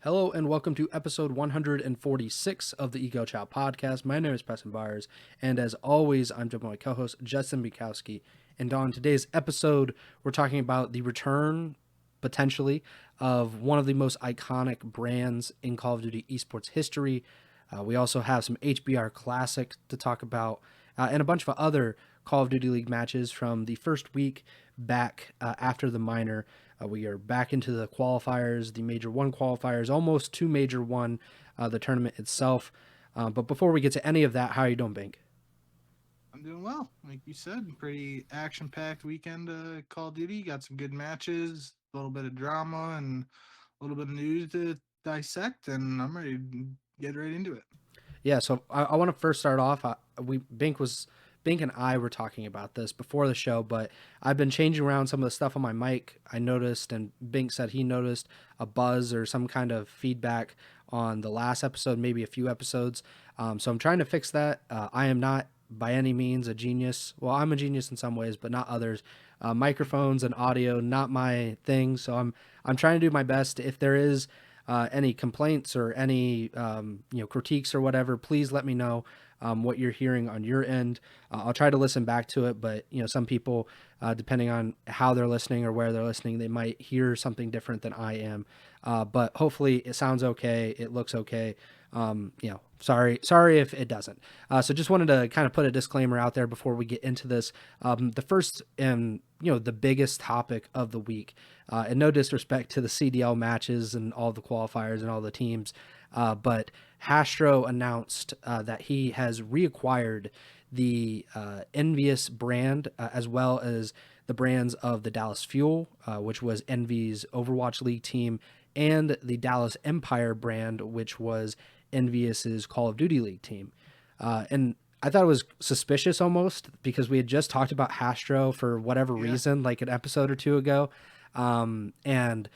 Hello and welcome to episode 146 of the Ego Chall Podcast. My name is Preston Byers, and as always, I'm joined by my co-host Justin Binkowski. And on today's episode, we're talking about the return, potentially, of one of the most iconic brands in Call of Duty esports history. We also have some HBR Classic to talk about, and a bunch of other Call of Duty League matches from the first week back after the minor. We are back into the qualifiers, the Major 1 qualifiers, almost to Major 1, the tournament itself. But before we get to any of that, how are you doing, Bink? I'm doing well. Like you said, pretty action packed weekend Call of Duty. Got some good matches, a little bit of drama, and a little bit of news to dissect, and I'm ready to get right into it. Yeah, so I want to first start off. Bink and I were talking about this before the show, but I've been changing around some of the stuff on my mic. I noticed, and Bink said he noticed a buzz or some kind of feedback on the last episode, maybe a few episodes. So I'm trying to fix that. I am not by any means a genius. Well, I'm a genius in some ways, but not others. Microphones and audio, not my thing. So I'm trying to do my best. If there is any complaints or any critiques or whatever, please let me know what you're hearing on your end. I'll try to listen back to it, but some people, depending on how they're listening or where they're listening, they might hear something different than I am. But hopefully, it sounds okay. It looks okay. Sorry if it doesn't. So just wanted to kind of put a disclaimer out there before we get into this. The first and the biggest topic of the week, and no disrespect to the CDL matches and all the qualifiers and all the teams, but Hastro announced that he has reacquired the EnVyUs brand, as well as the brands of the Dallas Fuel, which was Envy's Overwatch League team, and the Dallas Empire brand, which was EnVyUs's Call of Duty League team. And I thought it was suspicious almost because we had just talked about Hastro for whatever Yeah, reason, like an episode or two ago. And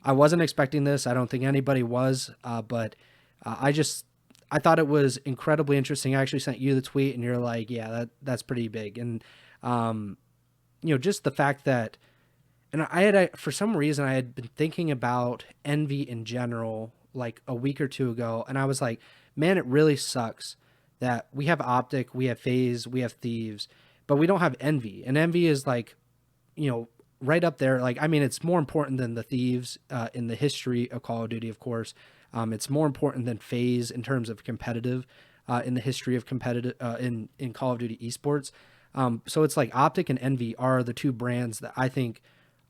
I wasn't expecting this. I don't think anybody was, but I thought it was incredibly interesting. I actually sent you the tweet, and you're like, "Yeah, that's pretty big." And um, just the fact that, and for some reason I had been thinking about Envy in general like a week or two ago, and I was like, "Man, it really sucks that we have OpTic, we have Phase, we have Thieves, but we don't have Envy." And Envy is like, you know, right up there. Like, I mean, it's more important than the Thieves in the history of Call of Duty, of course. It's more important than Phase in terms of competitive in the history of competitive in Call of Duty esports. So it's like OpTic and Envy are the two brands that I think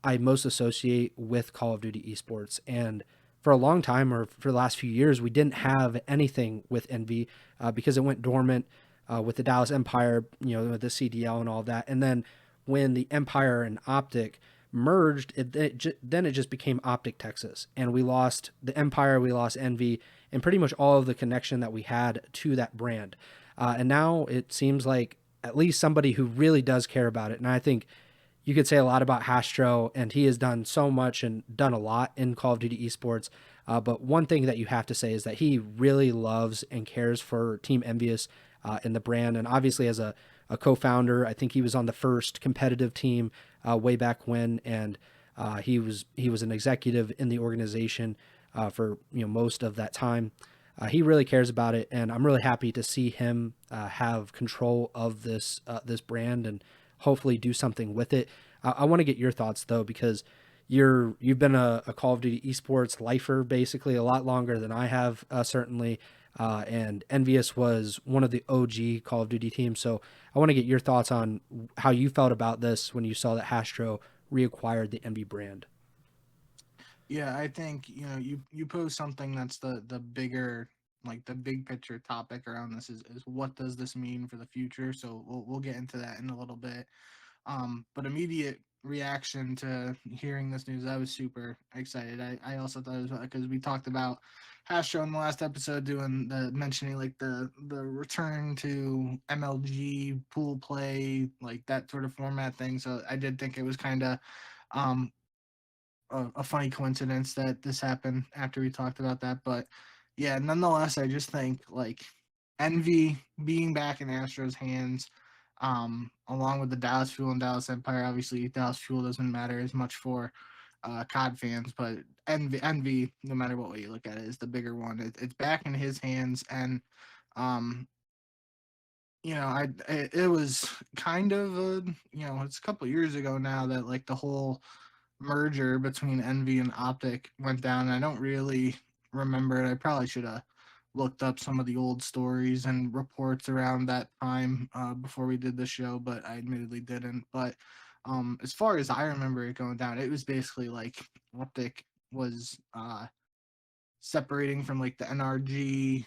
I most associate with Call of Duty esports. And for a long time, or for the last few years, we didn't have anything with Envy because it went dormant with the Dallas Empire, with the CDL and all that. And then when the Empire and OpTic merged, then it just became OpTic Texas, and we lost the Empire, we lost Envy, and pretty much all of the connection that we had to that brand. And now it seems like at least somebody who really does care about it, and I think you could say a lot about Hastro, and he has done so much and done a lot in Call of Duty esports. But one thing that you have to say is that he really loves and cares for Team EnVyUs in the brand. And obviously, as a co-founder, I think he was on the first competitive team way back when, and he was an executive in the organization for most of that time. He really cares about it, and I'm really happy to see him have control of this brand and hopefully do something with it. I want to get your thoughts though, because you've been a Call of Duty esports lifer basically a lot longer than I have, certainly. And EnVyUs was one of the OG Call of Duty teams. So I want to get your thoughts on how you felt about this when you saw that Hastro reacquired the Envy brand. yeah. I think you pose something that's the bigger, like the big picture topic around this is what does this mean for the future. So we'll get into that in a little bit. But immediate reaction to hearing this news, I was super excited. I also thought it was because we talked about Hastro in the last episode, doing the mentioning like the return to MLG pool play, like that sort of format thing. So I did think it was kind of um a funny coincidence that this happened after we talked about that. But yeah, nonetheless, I just think like Envy being back in Astros' hands, along with the Dallas Fuel and Dallas Empire. Obviously, Dallas Fuel doesn't matter as much for COD fans, but Envy, no matter what way you look at it, is the bigger one. It's back in his hands, and um, it was kind of it's a couple years ago now that like the whole merger between Envy and OpTic went down. I don't really remember it. I probably should have looked up some of the old stories and reports around that time before we did the show, but I admittedly didn't. But as far as I remember it going down, it was basically like OpTic was separating from like the NRG.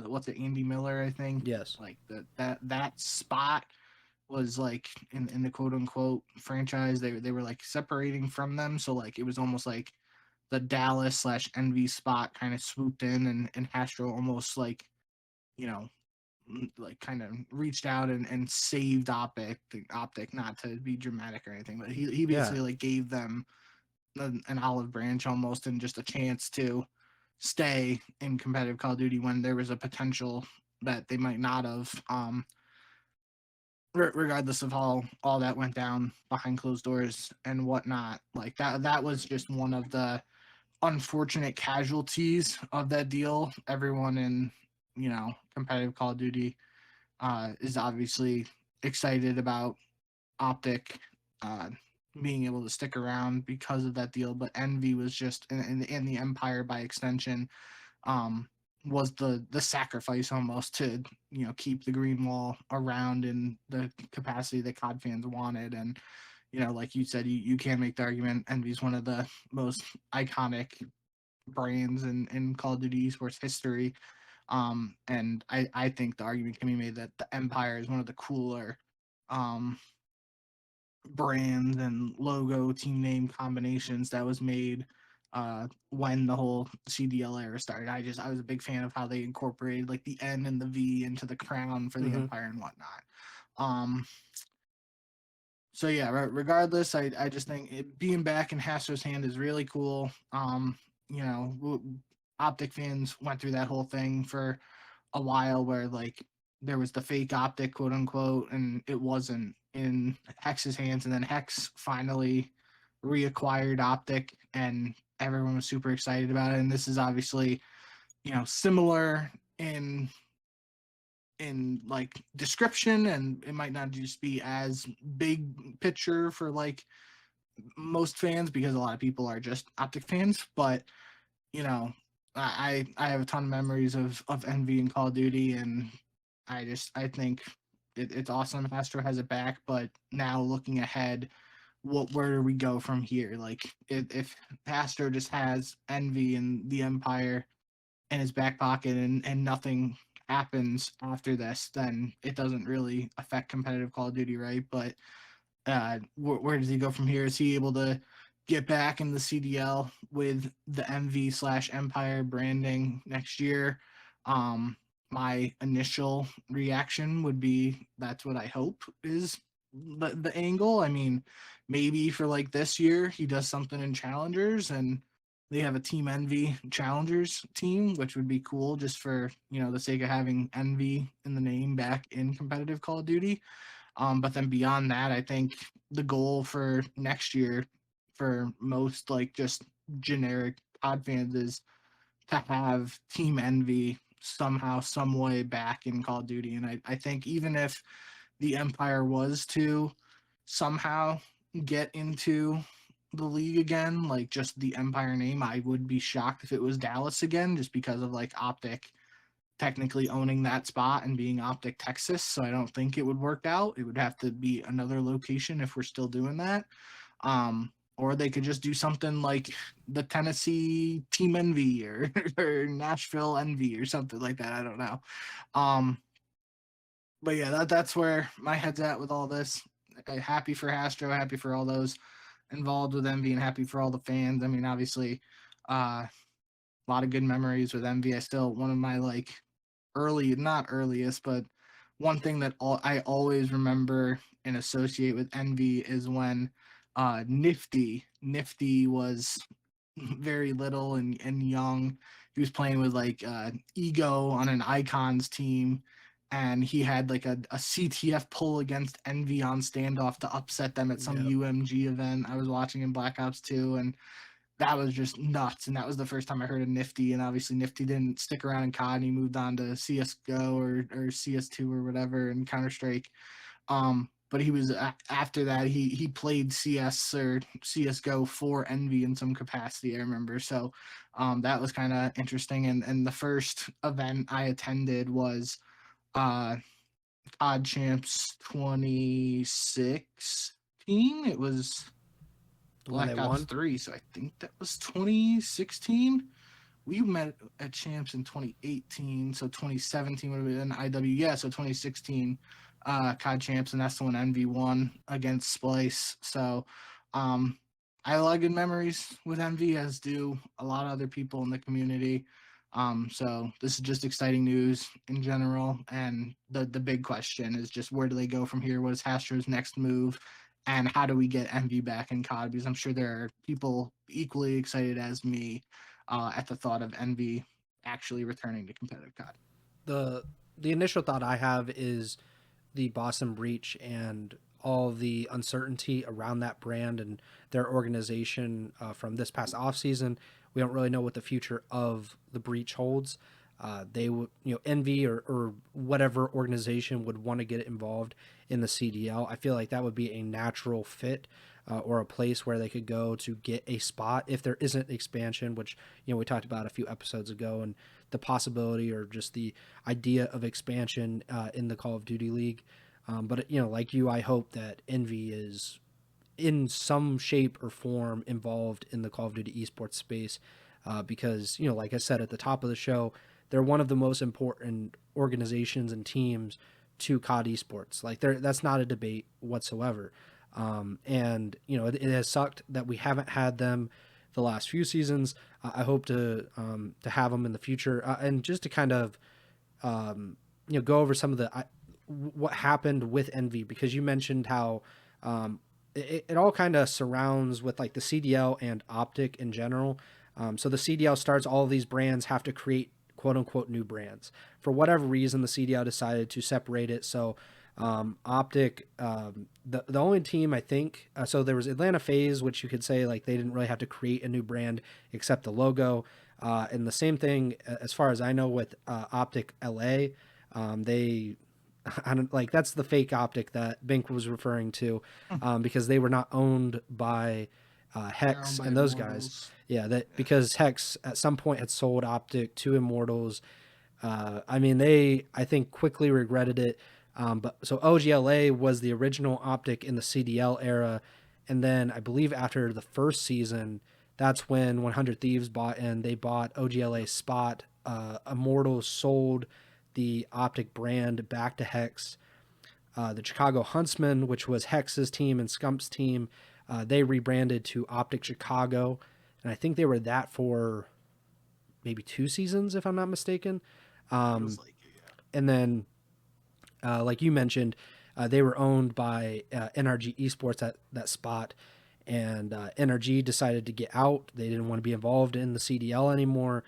What's it, Andy Miller, I think. Yes. Like that spot was like in the quote unquote franchise, they were like separating from them. So like it was almost like the Dallas slash Envy spot kind of swooped in, and Hastro almost like, you know, like kind of reached out and saved OpTic, not to be dramatic or anything, but he Yeah. basically like gave them an olive branch almost, and just a chance to stay in competitive Call of Duty when there was a potential that they might not have. Regardless of how all that went down behind closed doors and whatnot, like that was just one of the unfortunate casualties of that deal. Everyone in competitive Call of Duty is obviously excited about OpTic uh, being able to stick around because of that deal, but Envy was just in the Empire by extension, um, was the sacrifice almost to keep the green wall around in the capacity that COD fans wanted. And like you said, you can make the argument Envy's one of the most iconic brands in Call of Duty esports history. And I think the argument can be made that the Empire is one of the cooler um, brands and logo team name combinations that was made when the whole CDL era started. I was a big fan of how they incorporated like the N and the V into the crown for the Mm-hmm. Empire and whatnot. Um, so yeah, regardless, I just think being back in Hastro's hand is really cool. OpTic fans went through that whole thing for a while where like there was the fake OpTic, quote unquote, and it wasn't in Hex's hands, and then Hex finally reacquired OpTic, and everyone was super excited about it. And this is obviously similar in like description, and it might not just be as big picture for like most fans, because a lot of people are just OpTic fans. But you know, I have a ton of memories of Envy and Call of Duty, and I think it's awesome Astro has it back. But now looking ahead, where do we go from here? Like if Astro just has Envy and the Empire in his back pocket, and nothing happens after this, then it doesn't really affect competitive Call of Duty, right? But where does he go from here? Is he able to get back in the CDL with the Envy slash Empire branding next year? My initial reaction would be that's what I hope is the angle. I mean, maybe for like this year he does something in Challengers, and they have a Team Envy Challengers team, which would be cool just for the sake of having Envy in the name back in competitive Call of Duty. But then beyond that, I think the goal for next year for most like just generic COD fans is to have Team Envy somehow, some way back in Call of Duty. And I think even if the Empire was to somehow get into the league again, like just the Empire name, I would be shocked if it was Dallas again, just because of like OpTic technically owning that spot and being OpTic Texas. So I don't think it would work out. It would have to be another location if we're still doing that. Or they could just do something like the Tennessee Team Envy or Nashville Envy or something like that. I don't know. Um, but yeah, that's where my head's at with all this. Happy for Astro, happy for all those involved with Envy, and happy for all the fans. I mean, obviously, a lot of good memories with Envy. I still, one of my like not earliest, but one thing that I always remember and associate with Envy is when Nifty was very little and young. He was playing with like Ego on an Icons team, and he had like a CTF pull against Envy on standoff to upset them at some Yep. UMG event. I was watching in Black Ops 2, and that was just nuts. And that was the first time I heard of Nifty. And obviously Nifty didn't stick around in COD, and he moved on to CSGO or CS2 or whatever, and Counter-Strike. But he was after that he played CS or CSGO for Envy in some capacity, I remember. So that was kind of interesting. And the first event I attended was COD Champs 2016. It was The one they Black Ops won. 3, so I think that was 2016. We met at Champs in 2018, so 2017 would have been IW. Yeah, so 2016 COD Champs, and that's the one Envy won against Splice. So I have a lot of good memories with Envy, as do a lot of other people in the community. So this is just exciting news in general, and the big question is just, where do they go from here? What is Hastro's next move? And how do we get Envy back in COD? Because I'm sure there are people equally excited as me at the thought of Envy actually returning to competitive COD. The initial thought I have is the Boston breach and all the uncertainty around that brand and their organization from this past offseason. We don't really know what the future of the breach holds. They would, Envy or whatever organization would want to get involved in the CDL. I feel like that would be a natural fit or a place where they could go to get a spot if there isn't expansion, which, we talked about a few episodes ago, and the possibility or just the idea of expansion in the Call of Duty League. But, like you, I hope that Envy is in some shape or form involved in the Call of Duty esports space because, like I said at the top of the show, they're one of the most important organizations and teams to COD esports. Like, that's not a debate whatsoever. And, it has sucked that we haven't had them the last few seasons. I hope to have them in the future. And just to kind of, go over some of the what happened with Envy, because you mentioned how it all kind of surrounds with like the CDL and OpTic in general. So the CDL starts, all of these brands have to create quote unquote new brands. For whatever reason, the CDL decided to separate it. So OpTic, the only team I think, so there was Atlanta FaZe, which you could say like they didn't really have to create a new brand except the logo. And the same thing, as far as I know, with OpTic LA, they, I don't like, that's the fake OpTic that Bink was referring to, because they were not owned by Hex and those guys. Yeah, that because Hex at some point had sold OpTic to Immortals. I mean, I think quickly regretted it. But so OGLA was the original OpTic in the CDL era, and then I believe after the first season, that's when 100 Thieves bought in. They bought OGLA's spot. Immortals sold the OpTic brand back to Hex. The Chicago Huntsmen, which was Hex's team and Scump's team, they rebranded to OpTic Chicago, and I think they were that for maybe 2 seasons, if I'm not mistaken. Feels like it, yeah. And then, like you mentioned, they were owned by NRG Esports at that spot, and NRG decided to get out. They didn't want to be involved in the CDL anymore.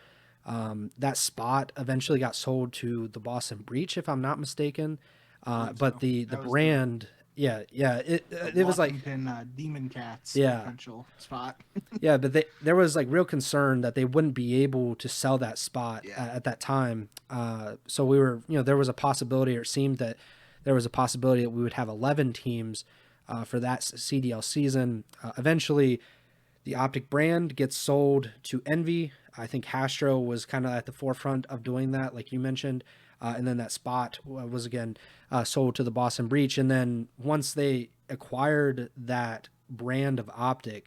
That spot eventually got sold to the Boston Breach, if I'm not mistaken. But the brand, it was like Demon Cats potential spot. Yeah, but there was like real concern that they wouldn't be able to sell that spot at that time. So we were, there was a possibility, or it seemed that there was a possibility that we would have 11 teams for that CDL season. Eventually, the OpTic brand gets sold to Envy. I think Hastro was kind of at the forefront of doing that, like you mentioned. And then that spot was again sold to the Boston Breach. And then once they acquired that brand of OpTic,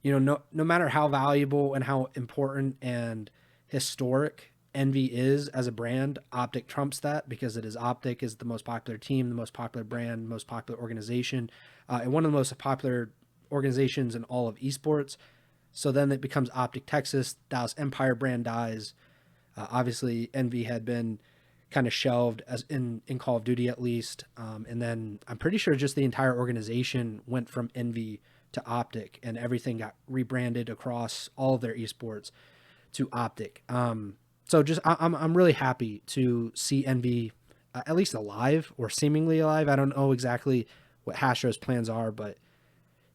no matter how valuable and how important and historic Envy is as a brand, OpTic trumps that, because it is OpTic is the most popular team, the most popular brand, most popular organization, and one of the most popular organizations in all of esports. So then it becomes OpTic Texas. Dallas Empire brand dies. Obviously, Envy had been kind of shelved as in Call of Duty at least. And then I'm pretty sure just the entire organization went from Envy to OpTic, and everything got rebranded across all of their esports to OpTic. So just I'm really happy to see Envy at least alive, or seemingly alive. I don't know exactly what Hastro's plans are, but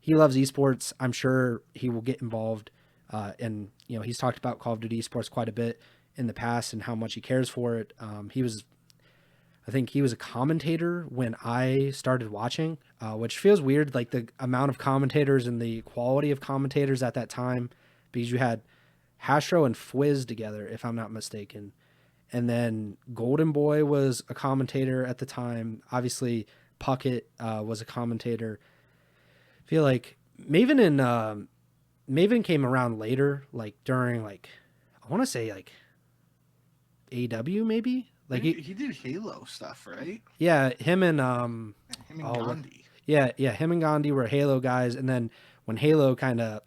he loves esports. I'm sure he will get involved And he's talked about Call of Duty esports quite a bit in the past and how much he cares for it. I think he was a commentator when I started watching, which feels weird, like the amount of commentators and the quality of commentators at that time, because you had Hastro and Fwiz together, if I'm not mistaken. And then Golden Boy was a commentator at the time. Obviously, Puckett was a commentator. I feel like Maven came around later, like during I want to say AW maybe. Like he did Halo stuff, right? Yeah, him and Him and Gandhi. Yeah, him and Gandhi were Halo guys, and then when Halo kind of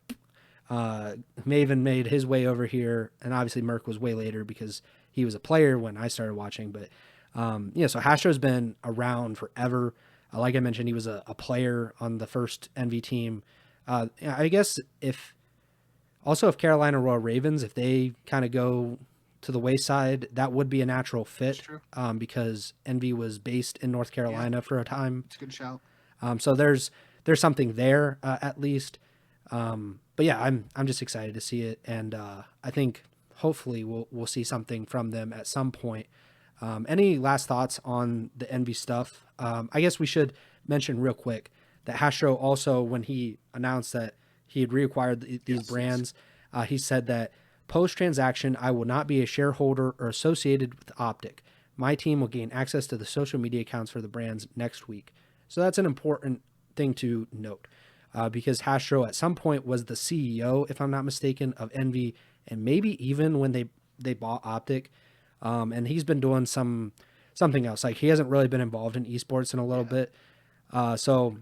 Maven made his way over here, and obviously Merc was way later because he was a player when I started watching. But so Hastro's been around forever. Like I mentioned, he was a player on the first EnVy team. I guess if Carolina Royal Ravens, if they kind of go to the wayside, that would be a natural fit because EnVy was based in North Carolina for a time. It's a good shout. So there's something there at least. But yeah, I'm just excited to see it, and I think hopefully we'll see something from them at some point. Any last thoughts on the EnVy stuff? I guess we should mention real quick that Hastro also, when he announced that he had reacquired these brands, he said that post-transaction, I will not be a shareholder or associated with OpTic. My team will gain access to the social media accounts for the brands next week. So that's an important thing to note because Hastro at some point was the CEO, if I'm not mistaken, of EnVy, and maybe even when they bought OpTic. And he's been doing something else. Like he hasn't really been involved in esports in a little bit. So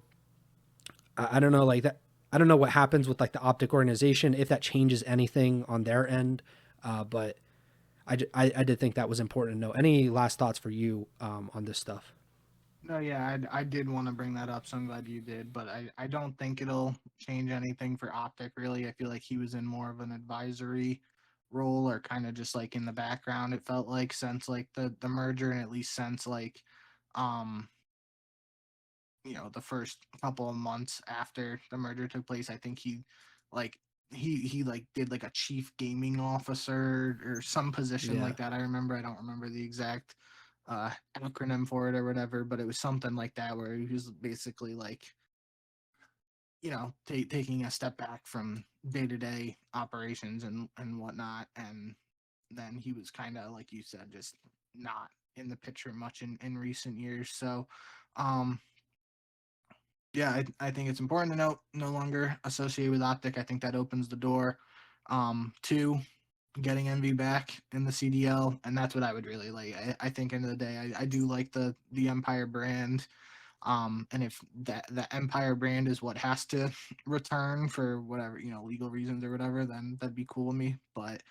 I don't know, like that. I don't know what happens with like the OpTic organization, if that changes anything on their end. But I did think that was important to know. Any last thoughts for you on this stuff? No, yeah, I did want to bring that up, so I'm glad you did. But I don't think it'll change anything for OpTic, really. I feel like he was in more of an advisory role or kind of just like in the background, it felt like, since like the merger, and at least since like um the first couple of months after the merger took place. I think like he like did like a chief gaming officer or some position like that. I don't remember the exact acronym for it or whatever, but it was something like that where he was basically like taking a step back from day-to-day operations and whatnot, and then he was kind of, like you said, just not in the picture much in recent years. So yeah, I think it's important to note, no longer associated with OpTic. I think that opens the door to getting EnVy back in the CDL, and that's what I would really like. I think end of the day, I do like the Empire brand, and if the Empire brand is what has to return for whatever legal reasons or whatever, then that'd be cool with me. But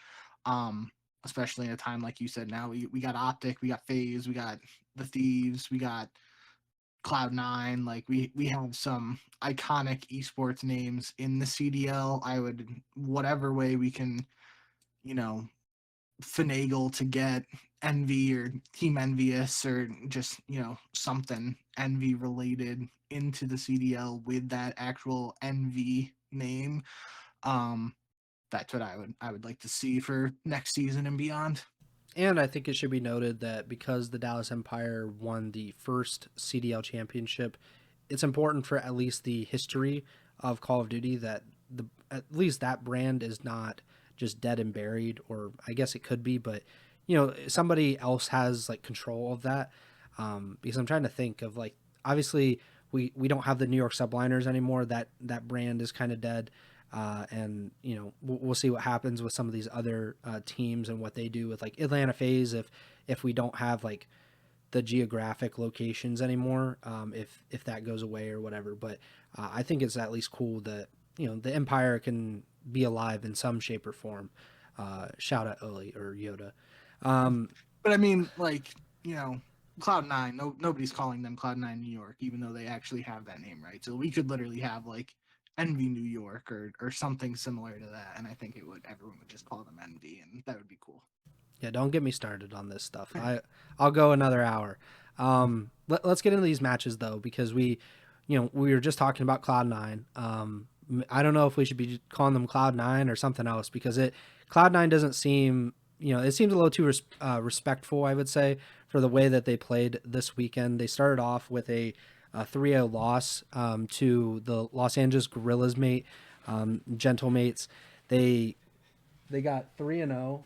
especially in a time like you said, now we got OpTic, we got FaZe, we got the Thieves, we got Cloud9, like we have some iconic esports names in the CDL. I would, whatever way we can, finagle to get EnVy or Team EnVyUs or just something EnVy related into the CDL with that actual EnVy name. That's what I would like to see for next season and beyond. And I think it should be noted that because the Dallas Empire won the first CDL championship, it's important for at least the history of Call of Duty that at least that brand is not just dead and buried, or I guess it could be, but somebody else has like control of that. Because I'm trying to think of like, obviously we don't have the New York Subliners anymore. That brand is kind of dead. And we'll see what happens with some of these other teams and what they do with like Atlanta FaZe if we don't have like the geographic locations anymore, if that goes away or whatever. But I think it's at least cool that the Empire can be alive in some shape or form. Shout out Oli or Yoda. But I mean, like Cloud9, nobody's calling them Cloud9 New York, even though they actually have that name, right? So we could literally have like EnVy New York or something similar to that, and I think everyone would just call them EnVy, and that would be cool. Yeah, don't get me started on this stuff. I'll go another hour. Let's get into these matches though, because we were just talking about Cloud9, I don't know if we should be calling them Cloud9 or something else, because Cloud9 doesn't seem, it seems a little too respectful, I would say, for the way that they played this weekend. They started off with a 3-0 loss to the Los Angeles Gorillas Gentlemates. They got 3-0.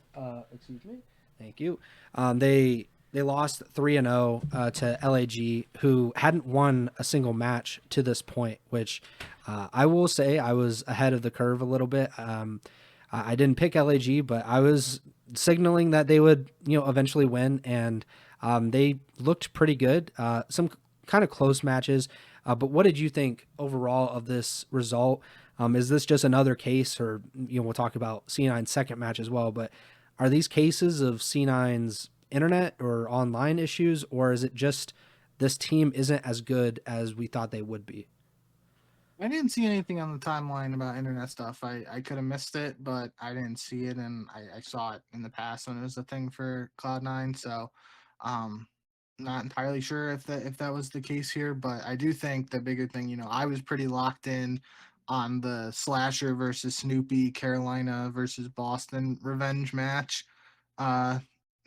Excuse me. Thank you. They lost 3-0 to LAG, who hadn't won a single match to this point, which I will say I was ahead of the curve a little bit. I didn't pick LAG, but I was signaling that they would, eventually win, and they looked pretty good. Some kind of close matches. But what did you think overall of this result? Is this just another case, or we'll talk about C9's second match as well, but are these cases of C9's internet or online issues, or is it just this team isn't as good as we thought they would be? I didn't see anything on the timeline about internet stuff. I could have missed it, but I didn't see it, and I saw it in the past when it was a thing for Cloud9. So, um, not entirely sure if that was the case here, but I do think the bigger thing, I was pretty locked in on the Slasher versus Snoopy, Carolina versus Boston revenge match uh,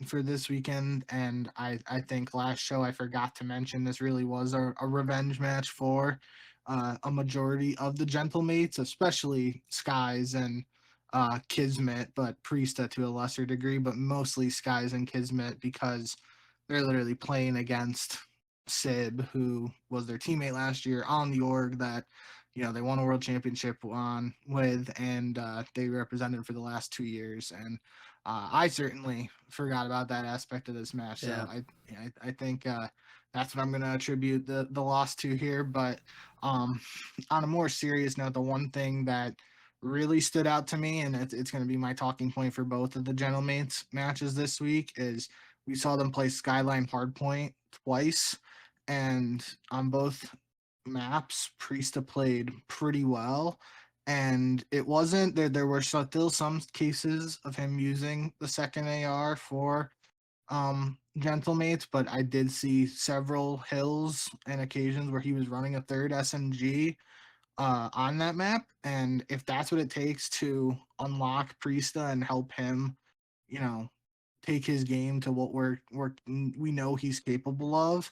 for this weekend. And I think last show I forgot to mention this really was a revenge match for a majority of the Gentlemates, especially Skies and Kismet, but Priesta to a lesser degree, but mostly Skies and Kismet, because they're literally playing against Sib, who was their teammate last year on the org that they won a world championship on with, and they represented for the last 2 years. And I certainly forgot about that aspect of this match. So Yeah. I think that's what I'm going to attribute the loss to here. But on a more serious note, the one thing that really stood out to me, and it's going to be my talking point for both of the Gentlemates matches this week, is we saw them play Skyline Hardpoint twice, and on both maps, Priesta played pretty well. And it wasn't there were still some cases of him using the second AR for Gentlemates, but I did see several hills and occasions where he was running a third SMG on that map. And if that's what it takes to unlock Priesta and help him, you know, take his game to what we know he's capable of,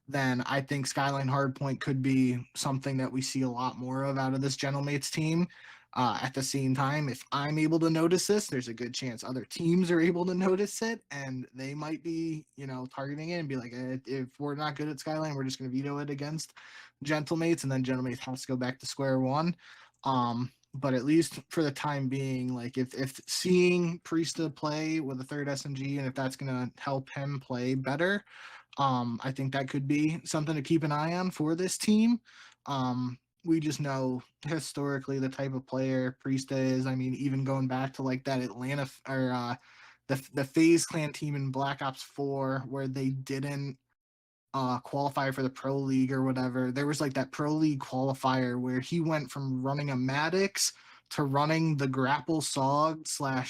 then I think Skyline Hardpoint could be something that we see a lot more of out of this Gentlemates team. At the same time, if I'm able to notice this, there's a good chance other teams are able to notice it, and they might be, targeting it and be like, if we're not good at Skyline, we're just going to veto it against Gentlemates, and then Gentlemates has to go back to square one. But at least for the time being, like if seeing Priesta play with a third SMG, and if that's gonna help him play better, I think that could be something to keep an eye on for this team. We just know historically the type of player Priesta is. I mean, even going back to like that Atlanta or the FaZe Clan team in Black Ops 4, where they didn't qualify for the pro league or whatever. There was like that pro league qualifier where he went from running a Maddox to running the grapple sog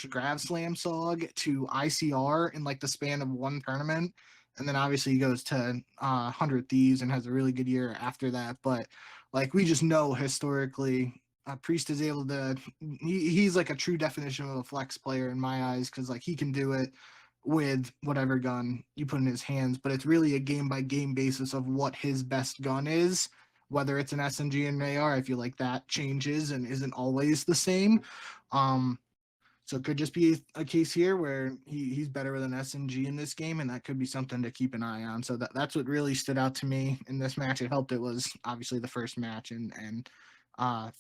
/ grav slam sog to ICR in like the span of one tournament. And then obviously he goes to 100 Thieves and has a really good year after that. But like we just know historically, Priest is able to, he's like a true definition of a flex player in my eyes, because like he can do it with whatever gun you put in his hands, but it's really a game by game basis of what his best gun is. Whether it's an SMG and an AR, I feel like that changes and isn't always the same. Um, so it could just be a case here where he's better with an SMG in this game, and that could be something to keep an eye on. So that's what really stood out to me in this match. It helped. It was obviously the first match and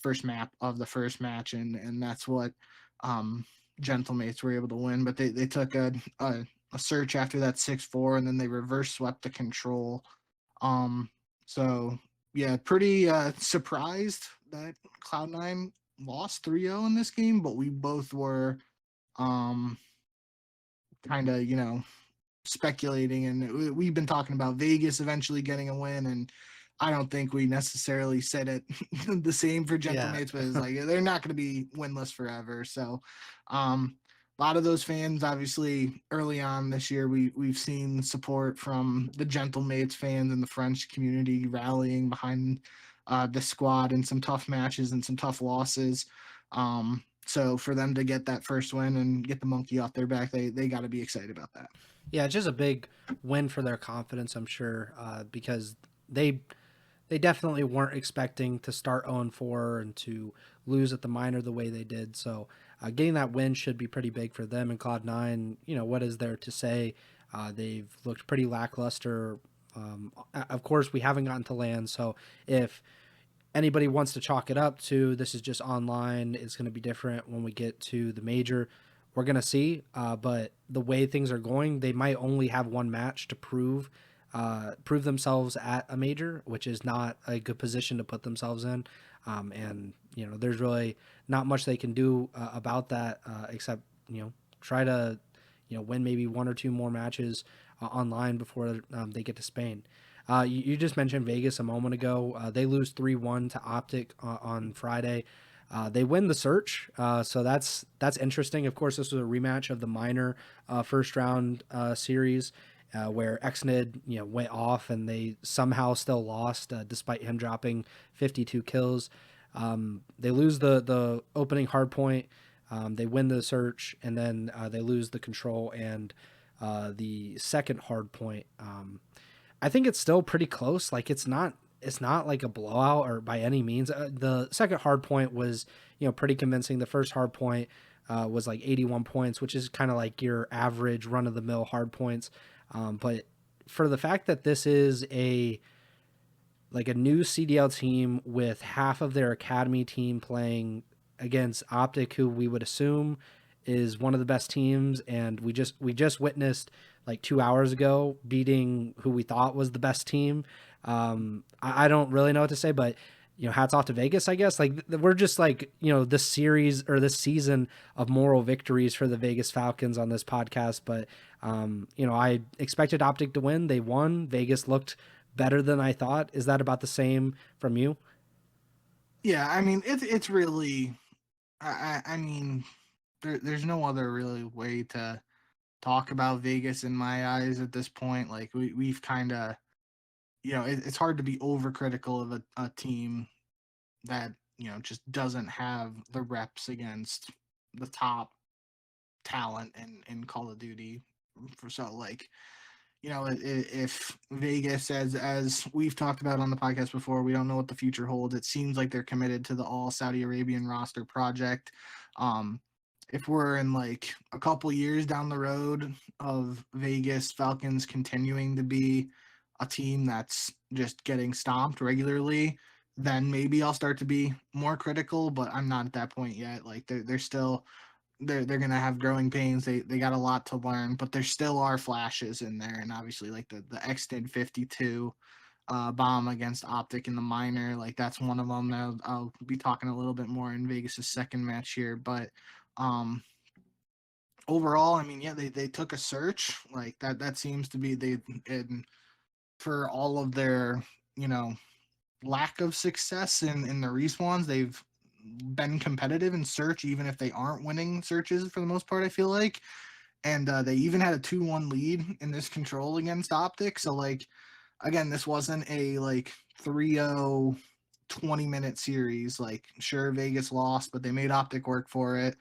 first map of the first match, and that's what Gentlemates were able to win. But they took a search after that 6-4, and then they reverse swept the control. Um, so yeah, pretty surprised that Cloud9 lost 3-0 in this game, but we both were um kind of, speculating, and we've been talking about Vegas eventually getting a win, and I don't think we necessarily said it the same for Yeah. Gentlemates, but it's like they're not going to be winless forever. So a lot of those fans, obviously early on this year, we've seen support from the Gentlemates fans and the French community rallying behind the squad in some tough matches and some tough losses. So for them to get that first win and get the monkey off their back, they got to be excited about that. Yeah, it's just a big win for their confidence, I'm sure, because they they definitely weren't expecting to start 0-4 and to lose at the minor the way they did. So getting that win should be pretty big for them. And Cloud9, what is there to say? They've looked pretty lackluster. Of course, we haven't gotten to land. So if anybody wants to chalk it up to this is just online, it's going to be different when we get to the major. We're going to see. But the way things are going, they might only have one match to prove themselves at a major, which is not a good position to put themselves in. And there's really not much they can do about that except try to win maybe one or two more matches online before they get to Spain. You just mentioned Vegas a moment ago. They lose 3-1 to OpTic on Friday. They win the search, so that's interesting. Of course, this was a rematch of the minor first round series where Xnid went off and they somehow still lost despite him dropping 52 kills. They lose the opening hard point. They win the search, and then they lose the control and the second hard point. I think it's still pretty close. Like it's not like a blowout or by any means. The second hard point was pretty convincing. The first hard point was like 81 points, which is kind of like your average run of the mill hard points. But for the fact that this is a new CDL team with half of their academy team playing against OpTic, who we would assume is one of the best teams, and we just witnessed like 2 hours ago beating who we thought was the best team. I don't really know what to say, but hats off to Vegas, I guess. Like we're just like this series or this season of moral victories for the Vegas Falcons on this podcast. But I expected OpTic to win. They won. Vegas looked better than I thought. Is that about the same from you? Yeah, I mean it's really, I mean there's no other really way to talk about Vegas in my eyes at this point. Like we've kind of, it's hard to be overcritical of a team that just doesn't have the reps against the top talent in Call of Duty. For so like, if Vegas, as we've talked about on the podcast before, we don't know what the future holds. It seems like they're committed to the all Saudi Arabian roster project. Um, if we're in like a couple years down the road of Vegas Falcons continuing to be a team that's just getting stomped regularly, then maybe I'll start to be more critical. But I'm not at that point yet. Like they're still they're gonna have growing pains. They got a lot to learn, but there still are flashes in there, and obviously like the Extend 52 bomb against OpTic in the minor, like that's one of them. I'll be talking a little bit more in Vegas's second match here, but um overall, I mean, yeah, they took a search like that seems to be they and for all of their you know lack of success in the respawns, they've been competitive in search even if they aren't winning searches for the most part, I feel like. And they even had a 2-1 lead in this control against OpTic. So like again, this wasn't a like 3-0 20-minute series. Like sure Vegas lost, but they made OpTic work for it,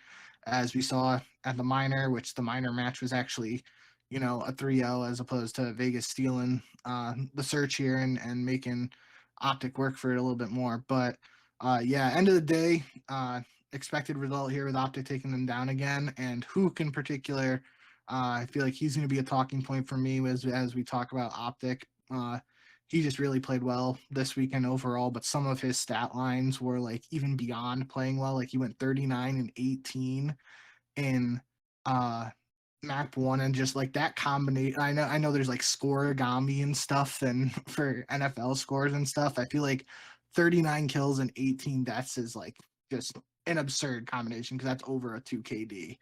as we saw at the minor, which the minor match was actually a 3-0 as opposed to Vegas stealing the search here and making OpTic work for it a little bit more. But yeah, end of the day, expected result here with OpTic taking them down again. And Hook in particular, I feel like he's going to be a talking point for me as we talk about OpTic. He just really played well this weekend overall, but some of his stat lines were like even beyond playing well. Like he went 39 and 18 in uh map one, and just like that combination. I know there's like scoregami and stuff and for NFL scores and stuff. I feel like 39 kills and 18 deaths is like just an absurd combination because that's over a 2 KD.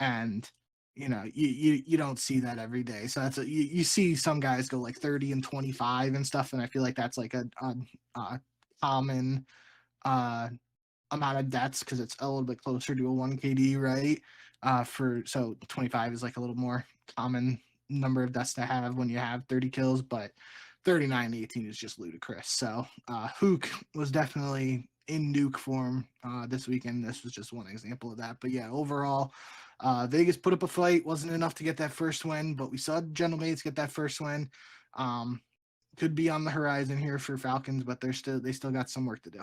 And you don't see that every day. So you see some guys go like 30 and 25 and stuff, and I feel like that's like a common uh amount of deaths because it's a little bit closer to a 1 KD, right? For so 25 is like a little more common number of deaths to have when you have 30 kills. But 39-18 is just ludicrous. So Hook was definitely in nuke form this weekend. This was just one example of that. But yeah, overall, Vegas put up a fight. Wasn't enough to get that first win, but we saw Gentlemates get that first win. Could be on the horizon here for Falcons, but they still got some work to do.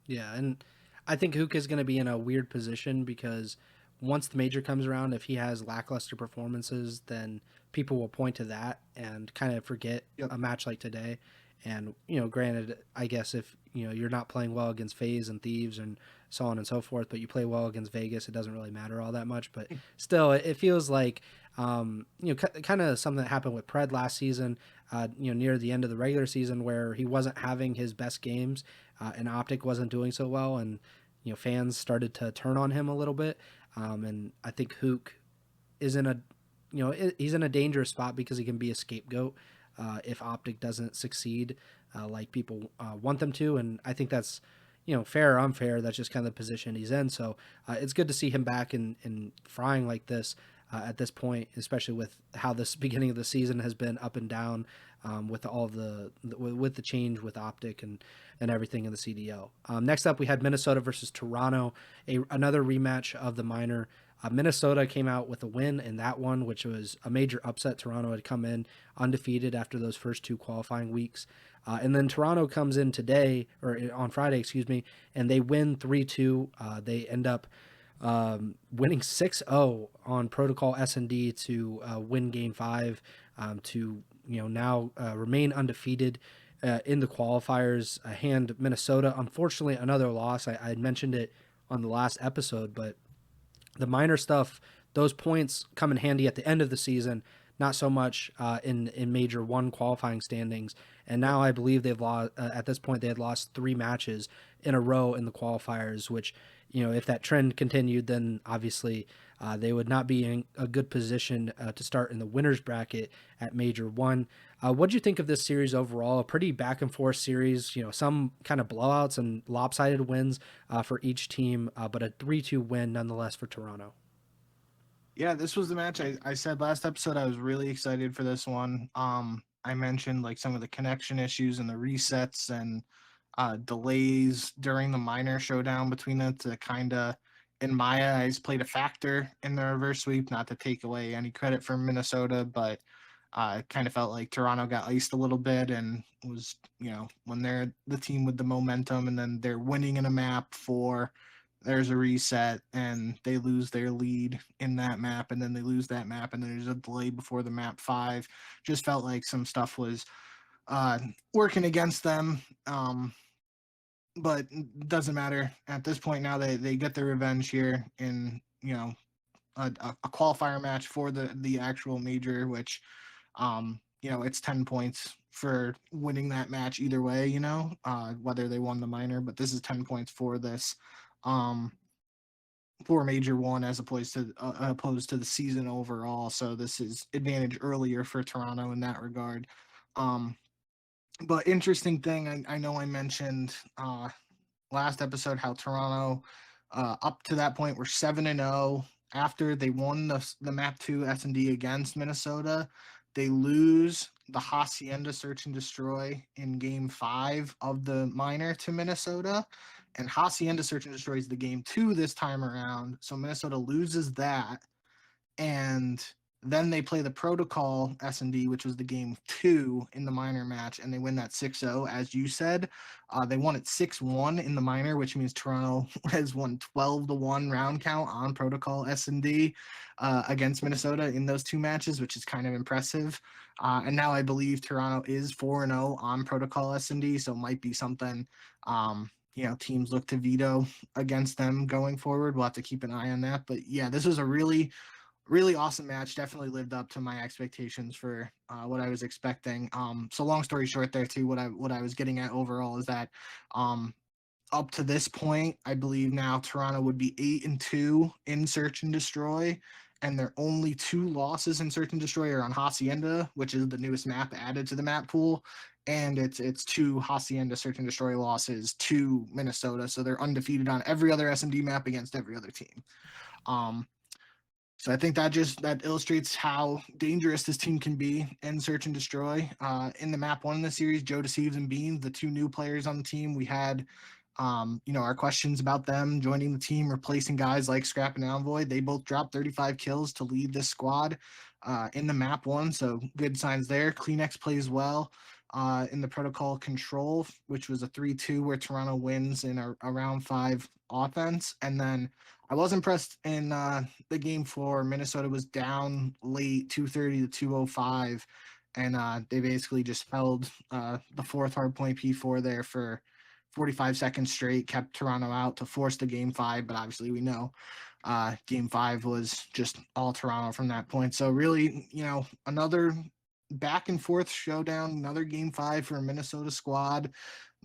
Yeah, and I think Hook is going to be in a weird position because once the major comes around, if he has lackluster performances, then people will point to that and kind of forget Yep. a match like today. And granted, I guess if you're not playing well against FaZe and Thieves and so on and so forth, but you play well against Vegas, it doesn't really matter all that much. But still, it feels like kind of something that happened with Pred last season. Near the end of the regular season, where he wasn't having his best games, and OpTic wasn't doing so well, and fans started to turn on him a little bit. And I think Hook is in a he's in a dangerous spot because he can be a scapegoat if OpTic doesn't succeed like people want them to, and I think that's fair or unfair. That's just kind of the position he's in. So it's good to see him back in frying like this. At this point, especially with how this beginning of the season has been up and down, with all of with the change with OpTic and everything in the CDL. Next up, we had Minnesota versus Toronto, another rematch of the minor. Minnesota came out with a win in that one, which was a major upset. Toronto had come in undefeated after those first two qualifying weeks. And then Toronto comes in today, or on Friday, excuse me, and they win 3-2. They end up winning 6-0 on Protocol S&D to win Game 5, to now remain undefeated in the qualifiers, hand Minnesota. Unfortunately, another loss. I had mentioned it on the last episode, but the minor stuff, those points come in handy at the end of the season, not so much in Major 1 qualifying standings. And now I believe they've lost, at this point, they had lost 3 matches in a row in the qualifiers, which, if that trend continued, then obviously they would not be in a good position to start in the winner's bracket at Major 1. What do you think of this series overall? A pretty back and forth series, some kind of blowouts and lopsided wins for each team, but a 3-2 win nonetheless for Toronto. Yeah, this was the match I said last episode. I was really excited for this one. I mentioned like some of the connection issues and the resets and delays during the minor showdown between them to kind of, in my eyes, played a factor in the reverse sweep. Not to take away any credit from Minnesota, but it kind of felt like Toronto got iced a little bit and was, when they're the team with the momentum and then they're winning in a map for, there's a reset and they lose their lead in that map and then they lose that map and there's a delay before the map 5. Just felt like some stuff was working against them. But doesn't matter at this point. Now they get their revenge here in a qualifier match for the actual major, which it's 10 points for winning that match either way, whether they won the minor, but this is 10 points for this for Major 1 as opposed to the season overall. So this is advantage earlier for Toronto in that regard. But interesting thing, I know I mentioned last episode how Toronto up to that point were 7-0. After they won the map 2 S&D against Minnesota, they lose the Hacienda Search and Destroy in Game 5 of the minor to Minnesota, and Hacienda Search and Destroy is the Game 2 this time around. So Minnesota loses that, and then they play the Protocol S&D, which was the Game 2 in the minor match, and they win that 6-0, as you said. They won it 6-1 in the minor, which means Toronto has won 12-1 round count on Protocol S&D against Minnesota in those 2 matches, which is kind of impressive. And now I believe Toronto is 4-0 on Protocol S&D, so it might be something teams look to veto against them going forward. We'll have to keep an eye on that. But yeah, this was a really awesome match. Definitely lived up to my expectations for what I was expecting. So long story short there too, what I was getting at overall is that up to this point, I believe now Toronto would be 8-2 in Search and Destroy, and their only 2 losses in Search and Destroy are on Hacienda, which is the newest map added to the map pool, and it's 2 Hacienda Search and Destroy losses to Minnesota. So they're undefeated on every other S&D map against every other team. So I think that illustrates how dangerous this team can be in Search and Destroy. In the map one in the series, Joe Thieves and Beans, the two new players on the team, we had our questions about them joining the team, replacing guys like Scrap and Envoy. They both dropped 35 kills to lead this squad in the map one, so good signs there. Kleenex plays well in the protocol control, which was a 3-2 where Toronto wins in a round 5 offense. And then I was impressed in the game 4. Minnesota was down late, 230 to 205, and they basically just held the fourth hardpoint P4 there for 45 seconds straight, kept Toronto out to force the game 5. But obviously, we know game 5 was just all Toronto from that point. So really, another back and forth showdown, another game 5 for a Minnesota squad.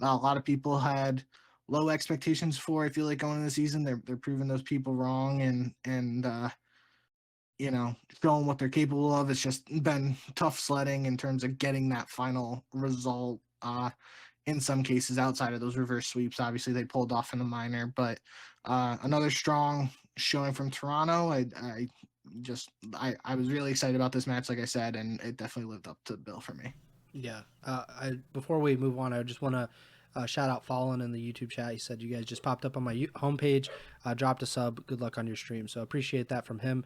A lot of people had low expectations for. I feel like going into the season, they're proving those people wrong, and showing what they're capable of. It's just been tough sledding in terms of getting that final result. In some cases, outside of those reverse sweeps, obviously they pulled off in the minor, but another strong showing from Toronto. I was really excited about this match, like I said, and it definitely lived up to the bill for me. Yeah. Before we move on, I just want to shout out Fallen in the YouTube chat. He said you guys just popped up on my homepage, dropped a sub. Good luck on your stream. So appreciate that from him.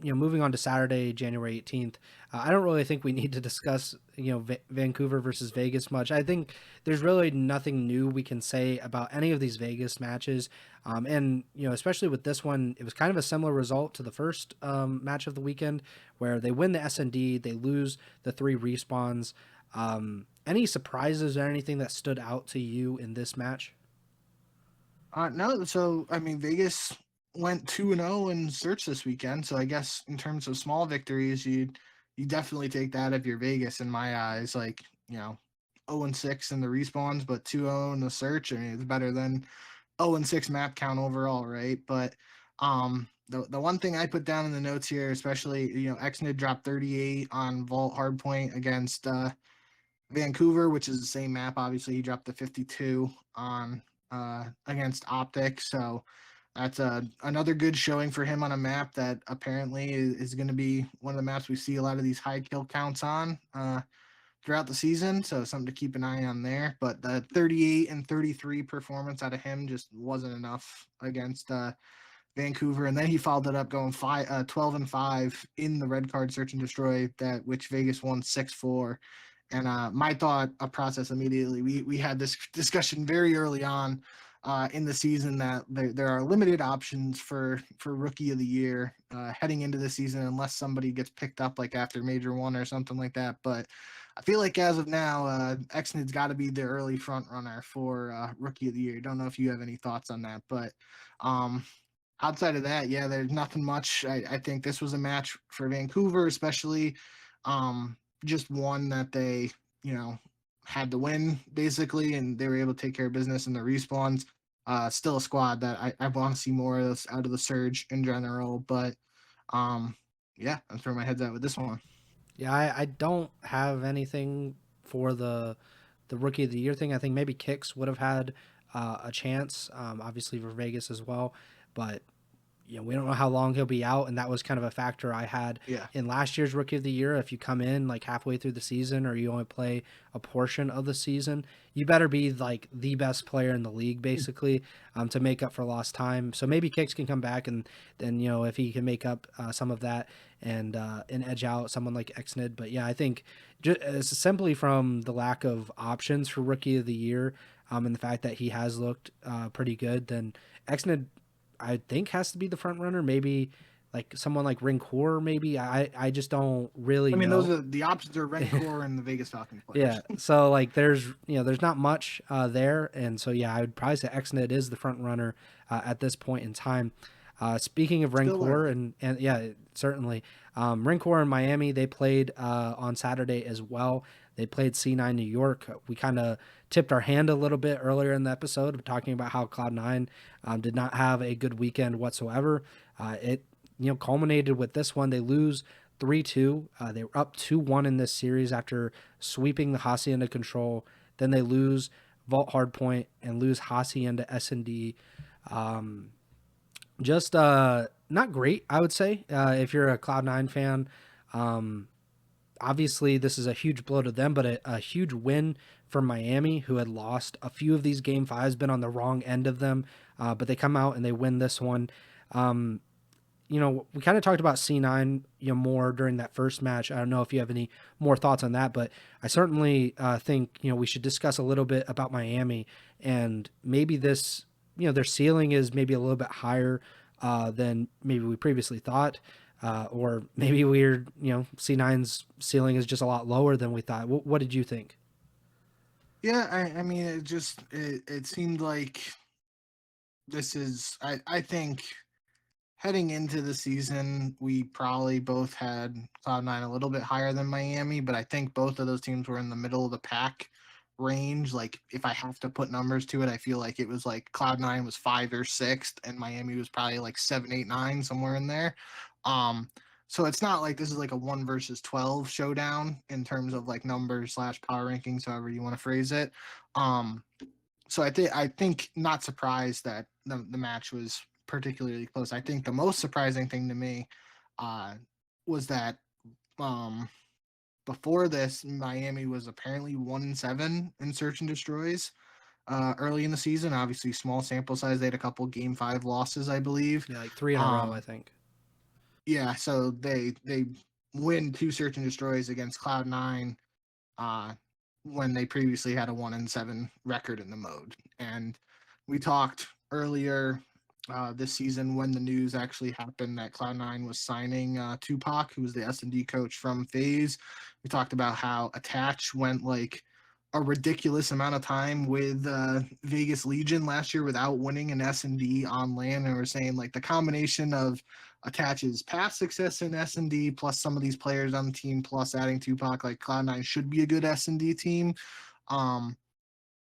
Moving on to Saturday, January 18th. I don't really think we need to discuss Vancouver versus Vegas much. I think there's really nothing new we can say about any of these Vegas matches. And especially with this one, it was kind of a similar result to the first match of the weekend, where they win the S&D, they lose the 3 respawns. Any surprises or anything that stood out to you in this match? No. So, I mean, Vegas went 2-0 in search this weekend. So I guess in terms of small victories, you definitely take that if you're Vegas in my eyes. Like, 0-6 in the respawns, but 2-0 in the search. I mean, it's better than 0-6 map count overall, right? But the one thing I put down in the notes here, especially, Xnid dropped 38 on Vault Hardpoint against Vancouver, which is the same map. Obviously, he dropped the 52 on against OpTic. So that's another good showing for him on a map that apparently is going to be one of the maps we see a lot of these high kill counts on throughout the season. So something to keep an eye on there. But the 38 and 33 performance out of him just wasn't enough against Vancouver. And then he followed it up going 12 and 5 in the red card search and destroy, that which Vegas won 6-4. And my thought process immediately, we had this discussion very early on in the season that there are limited options for rookie of the year heading into the season, unless somebody gets picked up like after Major 1 or something like that. But I feel like as of now, Xnid's got to be the early front runner for rookie of the year. Don't know if you have any thoughts on that, but outside of that, yeah, there's nothing much. I think this was a match for Vancouver, especially. Just one that they, had to win basically, and they were able to take care of business in the respawns. Still a squad that I want to see more of this out of the Surge in general, but yeah, I'm throwing my heads out with this one. Yeah, I don't have anything for the rookie of the year thing. I think maybe Kicks would have had a chance, obviously for Vegas as well, but we don't know how long he'll be out, and that was kind of a factor I had in last year's Rookie of the Year. If you come in like halfway through the season, or you only play a portion of the season, you better be like the best player in the league, basically, to make up for lost time. So maybe Kicks can come back, and then if he can make up some of that and edge out someone like Xnid. But yeah, I think just simply from the lack of options for Rookie of the Year, and the fact that he has looked pretty good, then Xnid, I think, has to be the front runner. Maybe like someone like Ringcore. Maybe I just don't really. I mean, know. those are the options are Ringcore and the Vegas Falcons players. Yeah. So like, there's not much there, and so yeah, I would probably say Xnid is the front runner at this point in time. Speaking of Ringcore, and yeah, certainly, Ringcore in Miami, they played on Saturday as well. They played C9 New York. We kind of tipped our hand a little bit earlier in the episode, talking about how Cloud9 did not have a good weekend whatsoever. It culminated with this one. They lose 3-2. They were up 2-1 in this series after sweeping the Hacienda control. Then they lose Vault Hardpoint and lose Hacienda S&D. Just not great, I would say. If you're a Cloud9 fan, um, obviously this is a huge blow to them, but a huge win for Miami, who had lost a few of these game fives, been on the wrong end of them, but they come out and they win this one. Um, we kind of talked about C9, more during that first match. I don't know if you have any more thoughts on that, but I certainly think, we should discuss a little bit about Miami and maybe this, their ceiling is maybe a little bit higher than maybe we previously thought. Or maybe C9's ceiling is just a lot lower than we thought. What did you think? Yeah, I mean, it seemed like this is, I think heading into the season, we probably both had Cloud9 a little bit higher than Miami, but I think both of those teams were in the middle of the pack range. Like, if I have to put numbers to it, I feel like it was like Cloud9 was 5th or 6th, and Miami was probably like 7, 8, 9, somewhere in there. Um, so it's not like this is like a 1 versus 12 showdown in terms of like numbers / power rankings, however you want to phrase it. Um, so I think not surprised that the match was particularly close. I think the most surprising thing to me uh, was that um, before this, Miami was apparently 1-7 in search and destroys early in the season. Obviously, small sample size. They had a couple game 5 losses, I believe. Yeah, like 3 in a row, I think. Yeah, so they win 2 search and destroys against Cloud9 uh, when they previously had a 1-7 record in the mode. And we talked earlier this season when the news actually happened that Cloud9 was signing Tupac, who was the S&D coach from Thieves. We talked about how Attach went like a ridiculous amount of time with Vegas Legion last year without winning an S&D on land, and we're saying like the combination of Attach's past success in S&D plus some of these players on the team plus adding Tupac, like Cloud9 should be a good S&D team. Um,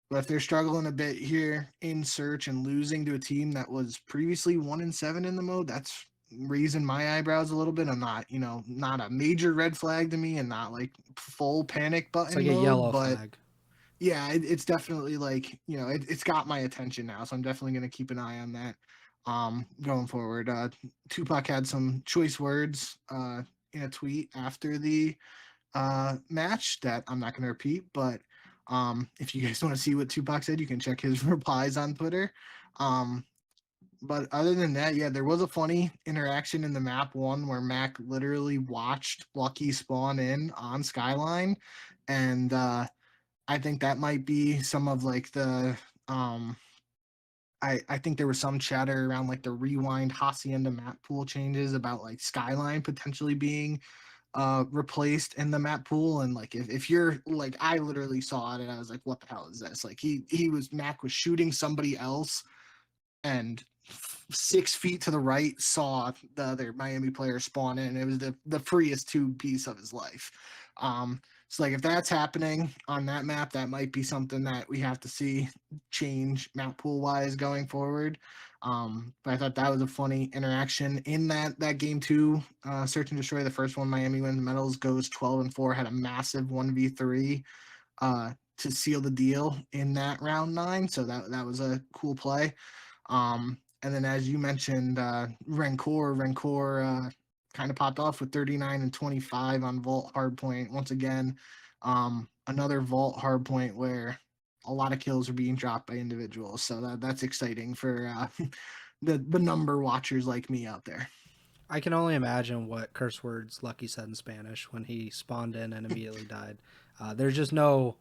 but if they're struggling a bit here in search and losing to a team that was previously 1-7 in the mode, that's raising my eyebrows a little bit. I'm not, not a major red flag to me and not like full panic It's button like a mode, yellow but flag. yeah, it's definitely like, it's got my attention now. So I'm definitely going to keep an eye on that going forward. Tupac had some choice words in a tweet after the match that I'm not going to repeat, but if you guys want to see what Tupac said, you can check his replies on Twitter. Um, but other than that, yeah, there was a funny interaction in the map one where Mac literally watched Lucky spawn in on Skyline, and I think that might be some of like the um I think there was some chatter around like the rewind Hacienda map pool changes about like Skyline potentially being replaced in the map pool. And like if you're like, I literally saw it and I was like, what the hell is this? Like Mac was shooting somebody else and 6 feet to the right saw the other Miami player spawn in. It was the freest tube piece of his life. So like if that's happening on that map, that might be something that we have to see change map pool wise going forward. But I thought that was a funny interaction in that game two. Search and destroy, the first one Miami wins medals, goes 12-4, had a massive 1v3 to seal the deal in that round 9. So that was a cool play. And then as you mentioned, Rancor kind of popped off with 39 and 25 on Vault Hardpoint. Once again, another Vault Hardpoint where a lot of kills are being dropped by individuals. So that's exciting for the number watchers like me out there. I can only imagine what curse words Lucky said in Spanish when he spawned in and immediately died. There's just no,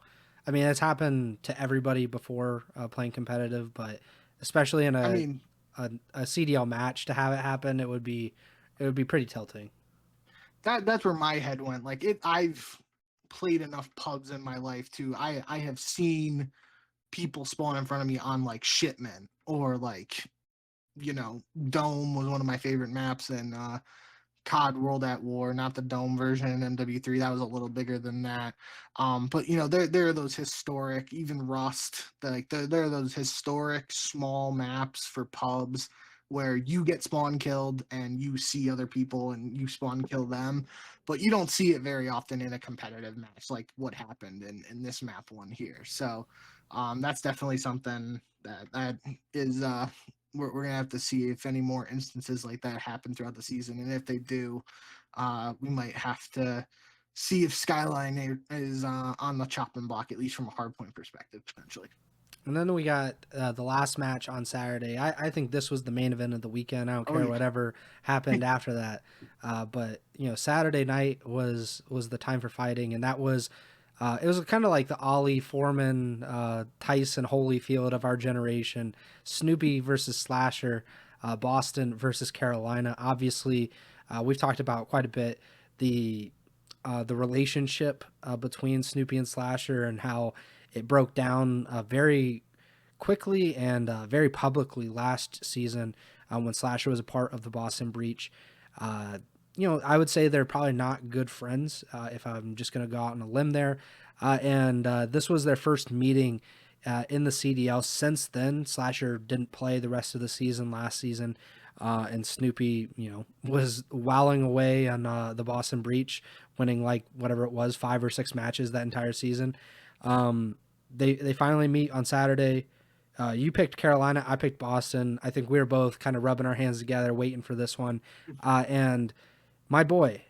I mean, it's happened to everybody before playing competitive, but especially in I mean, a CDL match to have it happen, it would be pretty tilting. that's where my head went. Like I've played enough pubs in my life too. I have seen people spawn in front of me on like Shipment or like, Dome was one of my favorite maps, and COD World at War, not the Dome version in MW3. That was a little bigger than that. But there are those historic, even Rust. There are those historic small maps for pubs where you get spawn killed and you see other people and you spawn kill them, but you don't see it very often in a competitive match like what happened in this map one here. So that's definitely something that is we're gonna have to see if any more instances like that happen throughout the season, and if they do, we might have to see if Skyline is on the chopping block, at least from a hard point perspective, potentially. And then we got the last match on Saturday. I think this was the main event of the weekend. I don't Oh care yeah, whatever happened after that. But Saturday night was the time for fighting, and that was it was kind of like the Ollie Foreman, Tyson Holyfield of our generation. Snoopy versus Slasher, Boston versus Carolina. Obviously, we've talked about quite a bit the relationship between Snoopy and Slasher and how it broke down very quickly and very publicly last season when Slasher was a part of the Boston Breach. Uh, I would say they're probably not good friends if I'm just going to go out on a limb there. And this was their first meeting in the CDL. Since then, Slasher didn't play the rest of the season last season. And Snoopy, was wowing away on the Boston Breach, winning like whatever it was, 5 or 6 matches that entire season. They finally meet on Saturday. You picked Carolina, I picked Boston. I think we were both kind of rubbing our hands together, waiting for this one. And my boy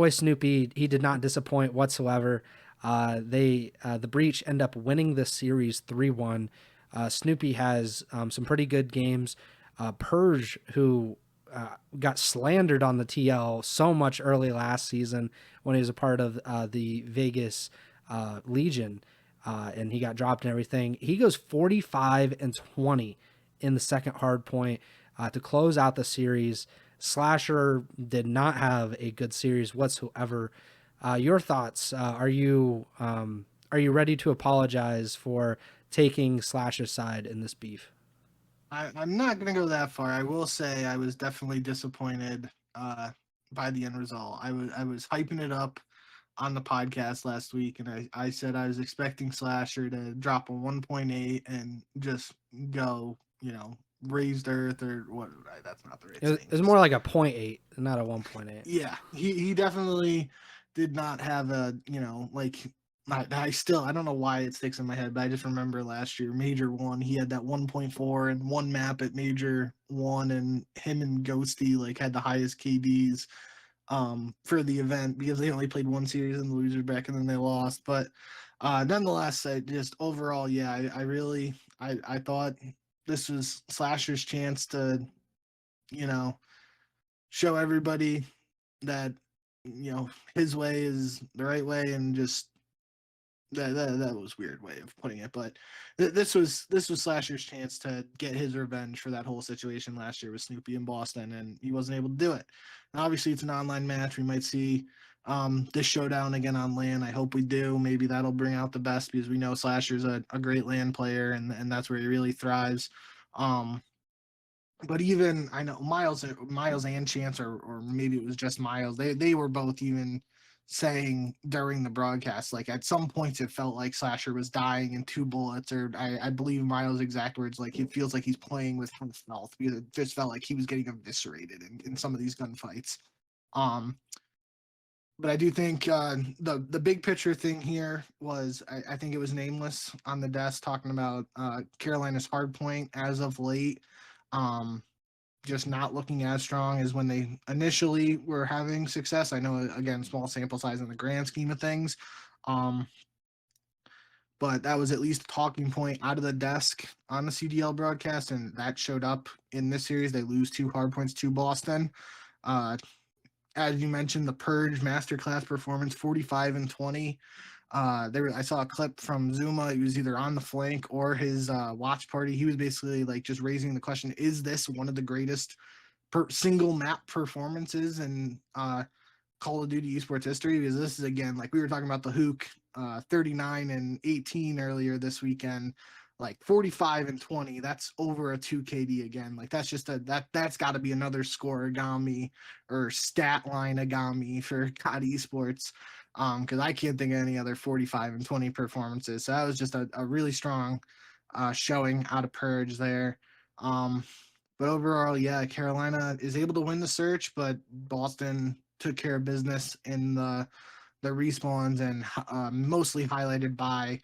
Snoopy, he did not disappoint whatsoever. The Breach end up winning this series 3-1. Snoopy has some pretty good games. Purge, who got slandered on the TL so much early last season when he was a part of the Vegas Legion, and he got dropped and everything. He goes 45-20 in the second hard point to close out the series. Slasher did not have a good series whatsoever. Your thoughts? Are you ready to apologize for taking Slasher's side in this beef? I'm not gonna go that far. I will say I was definitely disappointed by the end result. I was hyping it up on the podcast last week, and I said I was expecting Slasher to drop a 1.8 and just go, raised earth or what? That's not the right It saying. was more like a 0.8, not a 1.8. Yeah, he definitely did not have a like I don't know why it sticks in my head, but I just remember last year Major One he had that 1.4 and one map at Major One, and him and Ghosty like had the highest KDs for the event because they only played one series in the loser bracket and then they lost. But nonetheless, I just overall, yeah, I really I thought this was Slasher's chance to you know show everybody that his way is the right way, and just that was a weird way of putting it, but this was Slasher's chance to get his revenge for that whole situation last year with Snoopy in Boston, and he wasn't able to do it. And obviously, it's an online match. We might see this showdown again on LAN. I hope we do. Maybe that'll bring out the best because we know Slasher's a great LAN player, and that's where he really thrives. Um, but even I know Miles and Chance, or maybe it was just Miles. They were both even saying during the broadcast, like at some points it felt like Slasher was dying in 2 bullets, or I believe Miles' exact words, like it feels like he's playing with half health because it just felt like he was getting eviscerated in some of these gunfights. Um, but I do think the big picture thing here was I think it was Nameless on the desk talking about Carolina's hard point as of late. Um, just not looking as strong as when they initially were having success. I know, again, small sample size in the grand scheme of things. Um, but that was at least a talking point out of the desk on the CDL broadcast, and that showed up in this series. They lose 2 hard points to Boston. As you mentioned, the Purge masterclass performance, 45-20. I saw a clip from Zuma. He was either on the flank or his watch party. He was basically like just raising the question: is this one of the greatest single map performances in Call of Duty esports history? Because this is, again, like we were talking about the Hook 39-18 earlier this weekend, like 45-20. That's over a 2 KD again. Like that's just that's got to be another scoreagami or stat line agami for COD esports. Because I can't think of any other 45-20 performances. So that was just a really strong showing out of Purge there. But overall, yeah, Carolina is able to win the search, but Boston took care of business in the respawns, and mostly highlighted by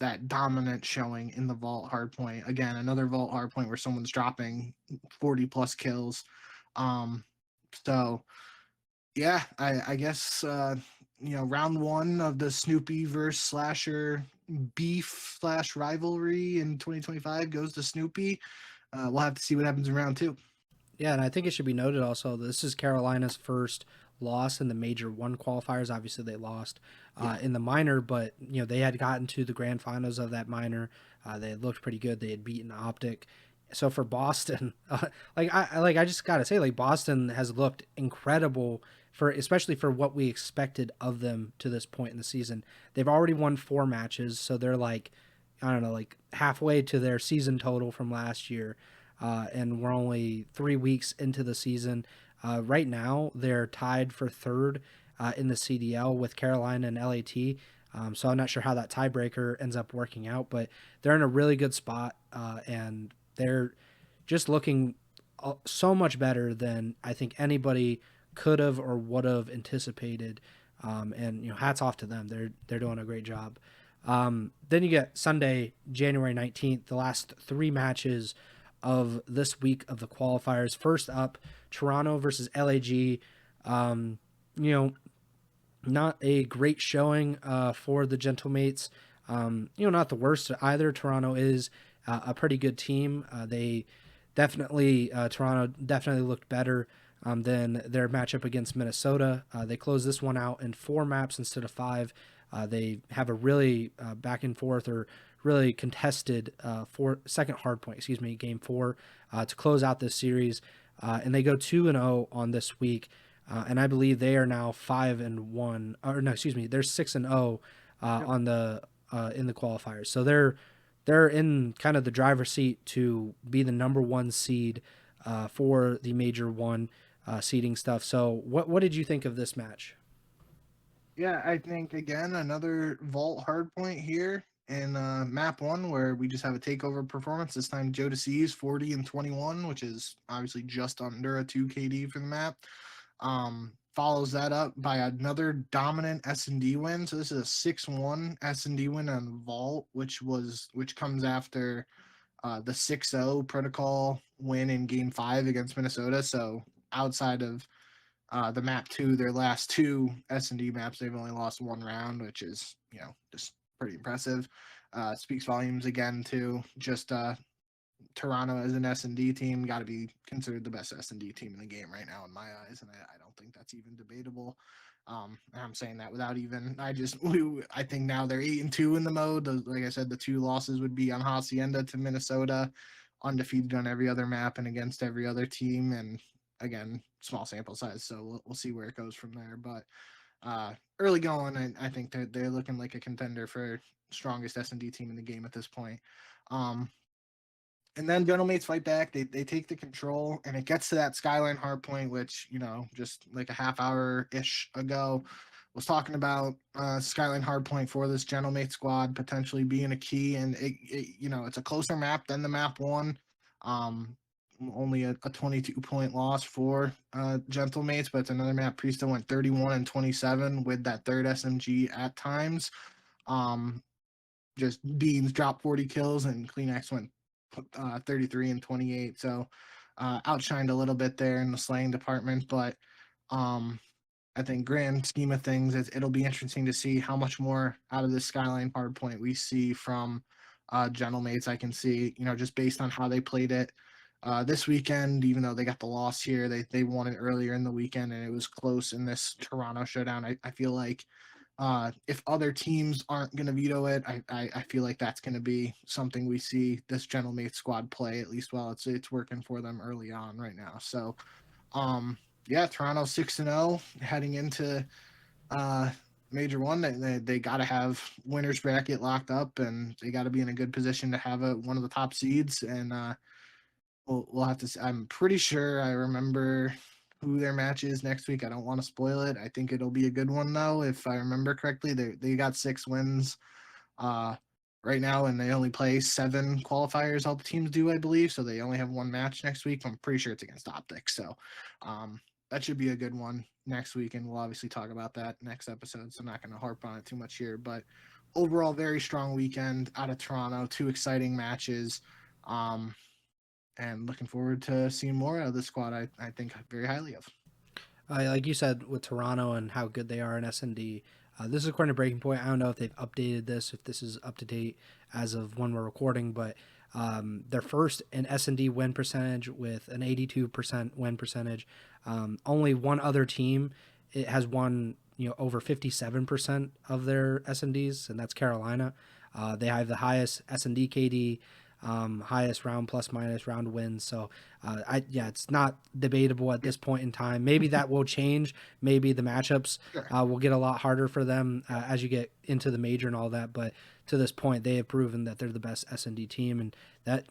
that dominant showing in the vault hardpoint. Again, another vault hardpoint where someone's dropping 40 plus kills. So yeah, I guess round one of the Snoopy versus Slasher beef slash rivalry in 2025 goes to Snoopy. We'll have to see what happens in round two. Yeah, and I think it should be noted also this is Carolina's first loss in the Major One qualifiers. Obviously, they lost in the minor, but they had gotten to the grand finals of that minor. They had looked pretty good. They had beaten OpTic. So for Boston, I just gotta say, like Boston has looked incredible especially for what we expected of them to this point in the season. They've already won 4 matches, so they're like, I don't know, like halfway to their season total from last year. And we're only 3 weeks into the season. Right now, they're tied for third in the CDL with Carolina and LAT. So I'm not sure how that tiebreaker ends up working out, but they're in a really good spot, and they're just looking so much better than I think anybody could have or would have anticipated. And hats off to them. They're doing a great job. Then you get Sunday, January 19th, the last 3 matches of this week of the qualifiers. First up, Toronto versus LAG. Not a great showing for the Gentlemates. Not the worst either. Toronto is a pretty good team. Toronto definitely looked better than their matchup against Minnesota. They closed this one out in 4 maps instead of 5. They have a really back and forth or really contested second hardpoint, game 4 to close out this series. And they go 2-0 on this week. And I believe they are now 5-1, or no, excuse me, they're 6-0 on the in the qualifiers. So they're in kind of the driver's seat to be the number 1 seed for the Major 1 seeding stuff. So what did you think of this match? Yeah, I think again another vault hardpoint here in map 1 where we just have a takeover performance. This time Joe DeCease 40 and 21, which is obviously just under a 2 KD for the map. Follows that up by another dominant S&D win. So this is a 6-1 S&D win on vault, which comes after the 6-0 protocol win in game 5 against Minnesota. So outside of the map 2, their last 2 S&D maps, they've only lost 1 round, which is just pretty impressive. Speaks volumes again to just Toronto as an S&D team got to be considered the best S&D team in the game right now in my eyes, and I don't think that's even debatable. I'm saying that without even I think now they're 8-2 in the mode. Like I said, the 2 losses would be on Hacienda to Minnesota, undefeated on every other map and against every other team, and again, small sample size, so we'll see where it goes from there. But early going, I think they're looking like a contender for strongest S&D team in the game at this point. And then Gentlemates fight back. They take the control, and it gets to that Skyline hardpoint, which just like a half hour ish ago was talking about Skyline hardpoint for this Gentlemate squad potentially being a key, and it's a closer map than the map 1. Only a 22-point loss for Gentlemates, but it's another map. Priesta went 31 and 27 with that third SMG at times. Just Beans dropped 40 kills, and Kleenex went 33 and 28. So outshined a little bit there in the slaying department, but I think grand scheme of things, it'll be interesting to see how much more out of this Skyline hardpoint we see from Gentlemates. I can see, just based on how they played it this weekend, even though they got the loss here, they won it earlier in the weekend, and it was close in this Toronto showdown. I feel like if other teams aren't going to veto it, I feel like that's going to be something we see this Gentlemate squad play, at least while it's working for them early on right now. So, yeah, Toronto 6-0 heading into Major 1. They got to have winners bracket locked up, and they got to be in a good position to have one of the top seeds. And we'll have to. I'm pretty sure I remember who their match is next week. I don't want to spoil it. I think it'll be a good one though, if I remember correctly. They got 6 wins right now, and they only play 7 qualifiers. All the teams do, I believe. So they only have 1 match next week. I'm pretty sure it's against OpTic. So that should be a good one. next week, and we'll obviously talk about that next episode. So I'm not going to harp on it too much here, but overall, very strong weekend out of Toronto. 2 exciting matches, um, and looking forward to seeing more out of the squad. I think very highly of. Like you said with Toronto and how good they are in S&D, this is according to Breaking Point. I don't know if they've updated this, if this is up to date as of when we're recording, but they're first in S&D win percentage with an 82% win percentage. Only one other team it has won over 57% of their S&Ds, and that's Carolina. They have the highest S&D KD, highest round plus minus round wins. So, it's not debatable at this point in time. Maybe that will change. Maybe the matchups Sure. will get a lot harder for them as you get into the major and all that. But to this point, they have proven that they're the best S&D team, and that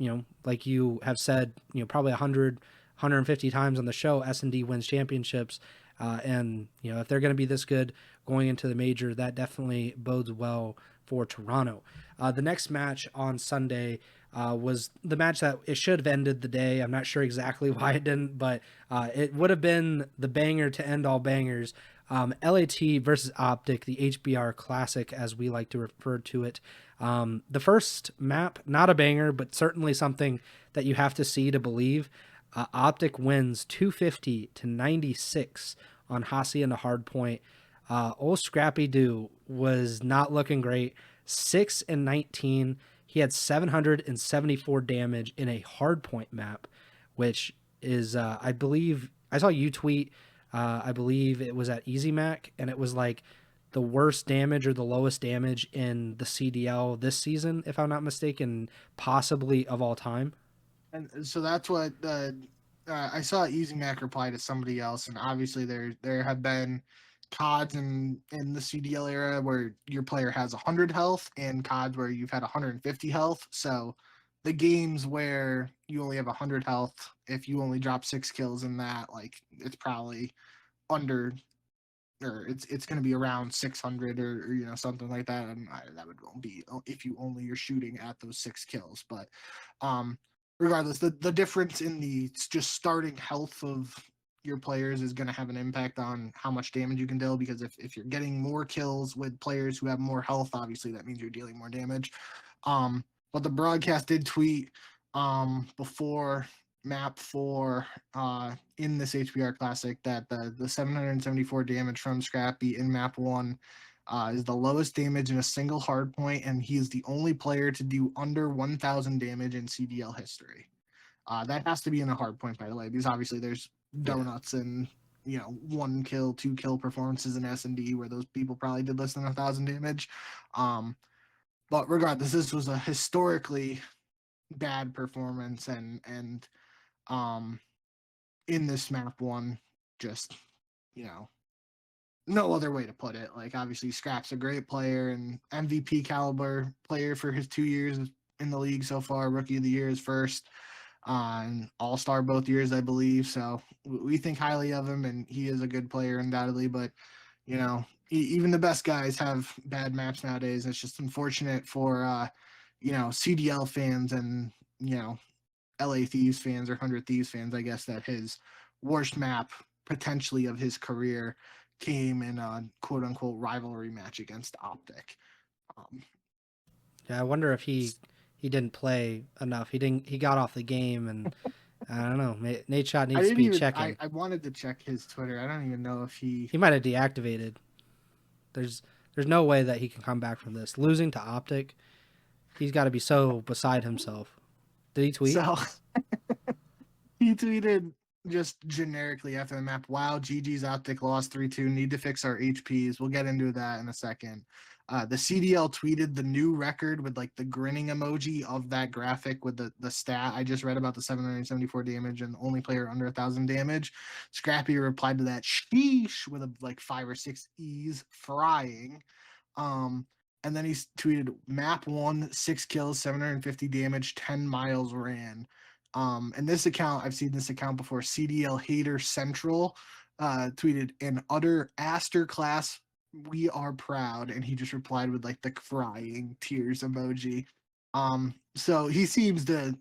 like you have said, probably 100, 150 times on the show, S&D wins championships. And if they're going to be this good going into the major, that definitely bodes well for Toronto. The next match on Sunday was the match that it should have ended the day. I'm not sure exactly why it didn't, but it would have been the banger to end all bangers. LAT versus OpTic, the HBR Classic, as we like to refer to it. The first map, not a banger, but certainly something that you have to see to believe. OpTic wins 250 to 96 on Hasi and a hard point. Old Scrappy Doo was not looking great. 6 and 19. He had 774 damage in a hard point map, which is, I believe, I saw you tweet, I believe it was at EasyMac, and it was like the worst damage or the lowest damage in the CDL this season, if I'm not mistaken, possibly of all time. And so that's what I saw. Easy Mac reply to somebody else, and obviously there have been CODs in the CDL era where your player has 100 health, and CODs where you've had 150 health. So the games where you only have 100 health, if you only drop 6 kills in that, like it's probably under, or it's going to be around 600 or something like that, and that would be if you only you're shooting at those 6 kills. But regardless, the difference in the just starting health of your players is going to have an impact on how much damage you can deal, because if you're getting more kills with players who have more health, obviously that means you're dealing more damage. But the broadcast did tweet before map 4 in this HBR Classic that the 774 damage from Scrappy in map 1 is the lowest damage in a single hard point, and he is the only player to do under 1,000 damage in CDL history. That has to be in a hard point, by the way, because obviously there's donuts and 1 kill, 2 kill performances in S&D where those people probably did less than 1,000 damage. But regardless, this was a historically bad performance, and in this map 1, just no other way to put it. Like, obviously Scrap's a great player and MVP caliber player for his 2 years in the league so far. Rookie of the year is first, and all-star both years, I believe. So we think highly of him, and he is a good player undoubtedly. But even the best guys have bad maps nowadays. It's just unfortunate for CDL fans and LA Thieves fans or 100 Thieves fans, I guess, that his worst map potentially of his career came in a quote unquote rivalry match against OpTic. Yeah, I wonder if he didn't play enough. He got off the game, and I don't know. Nate Shot needs to be checking. I wanted to check his Twitter. I don't even know if he might have deactivated. There's no way that he can come back from this. Losing to OpTic, he's got to be so beside himself. Did he tweet? So he tweeted just generically after the map, wow, GG's OpTic lost 3-2. Need to fix our HPs. We'll get into that in a second. The CDL tweeted the new record with like the grinning emoji of that graphic with the stat I just read about, the 774 damage and the only player under 1,000 damage. Scrappy replied to that sheesh with like 5 or 6 E's frying. And then he tweeted map 1, 6 kills, 750 damage, 10 miles ran. And this account, I've seen this account before, CDL Hater Central, tweeted an utter Aster class, we are proud, and he just replied with like the crying tears emoji. So he seems to,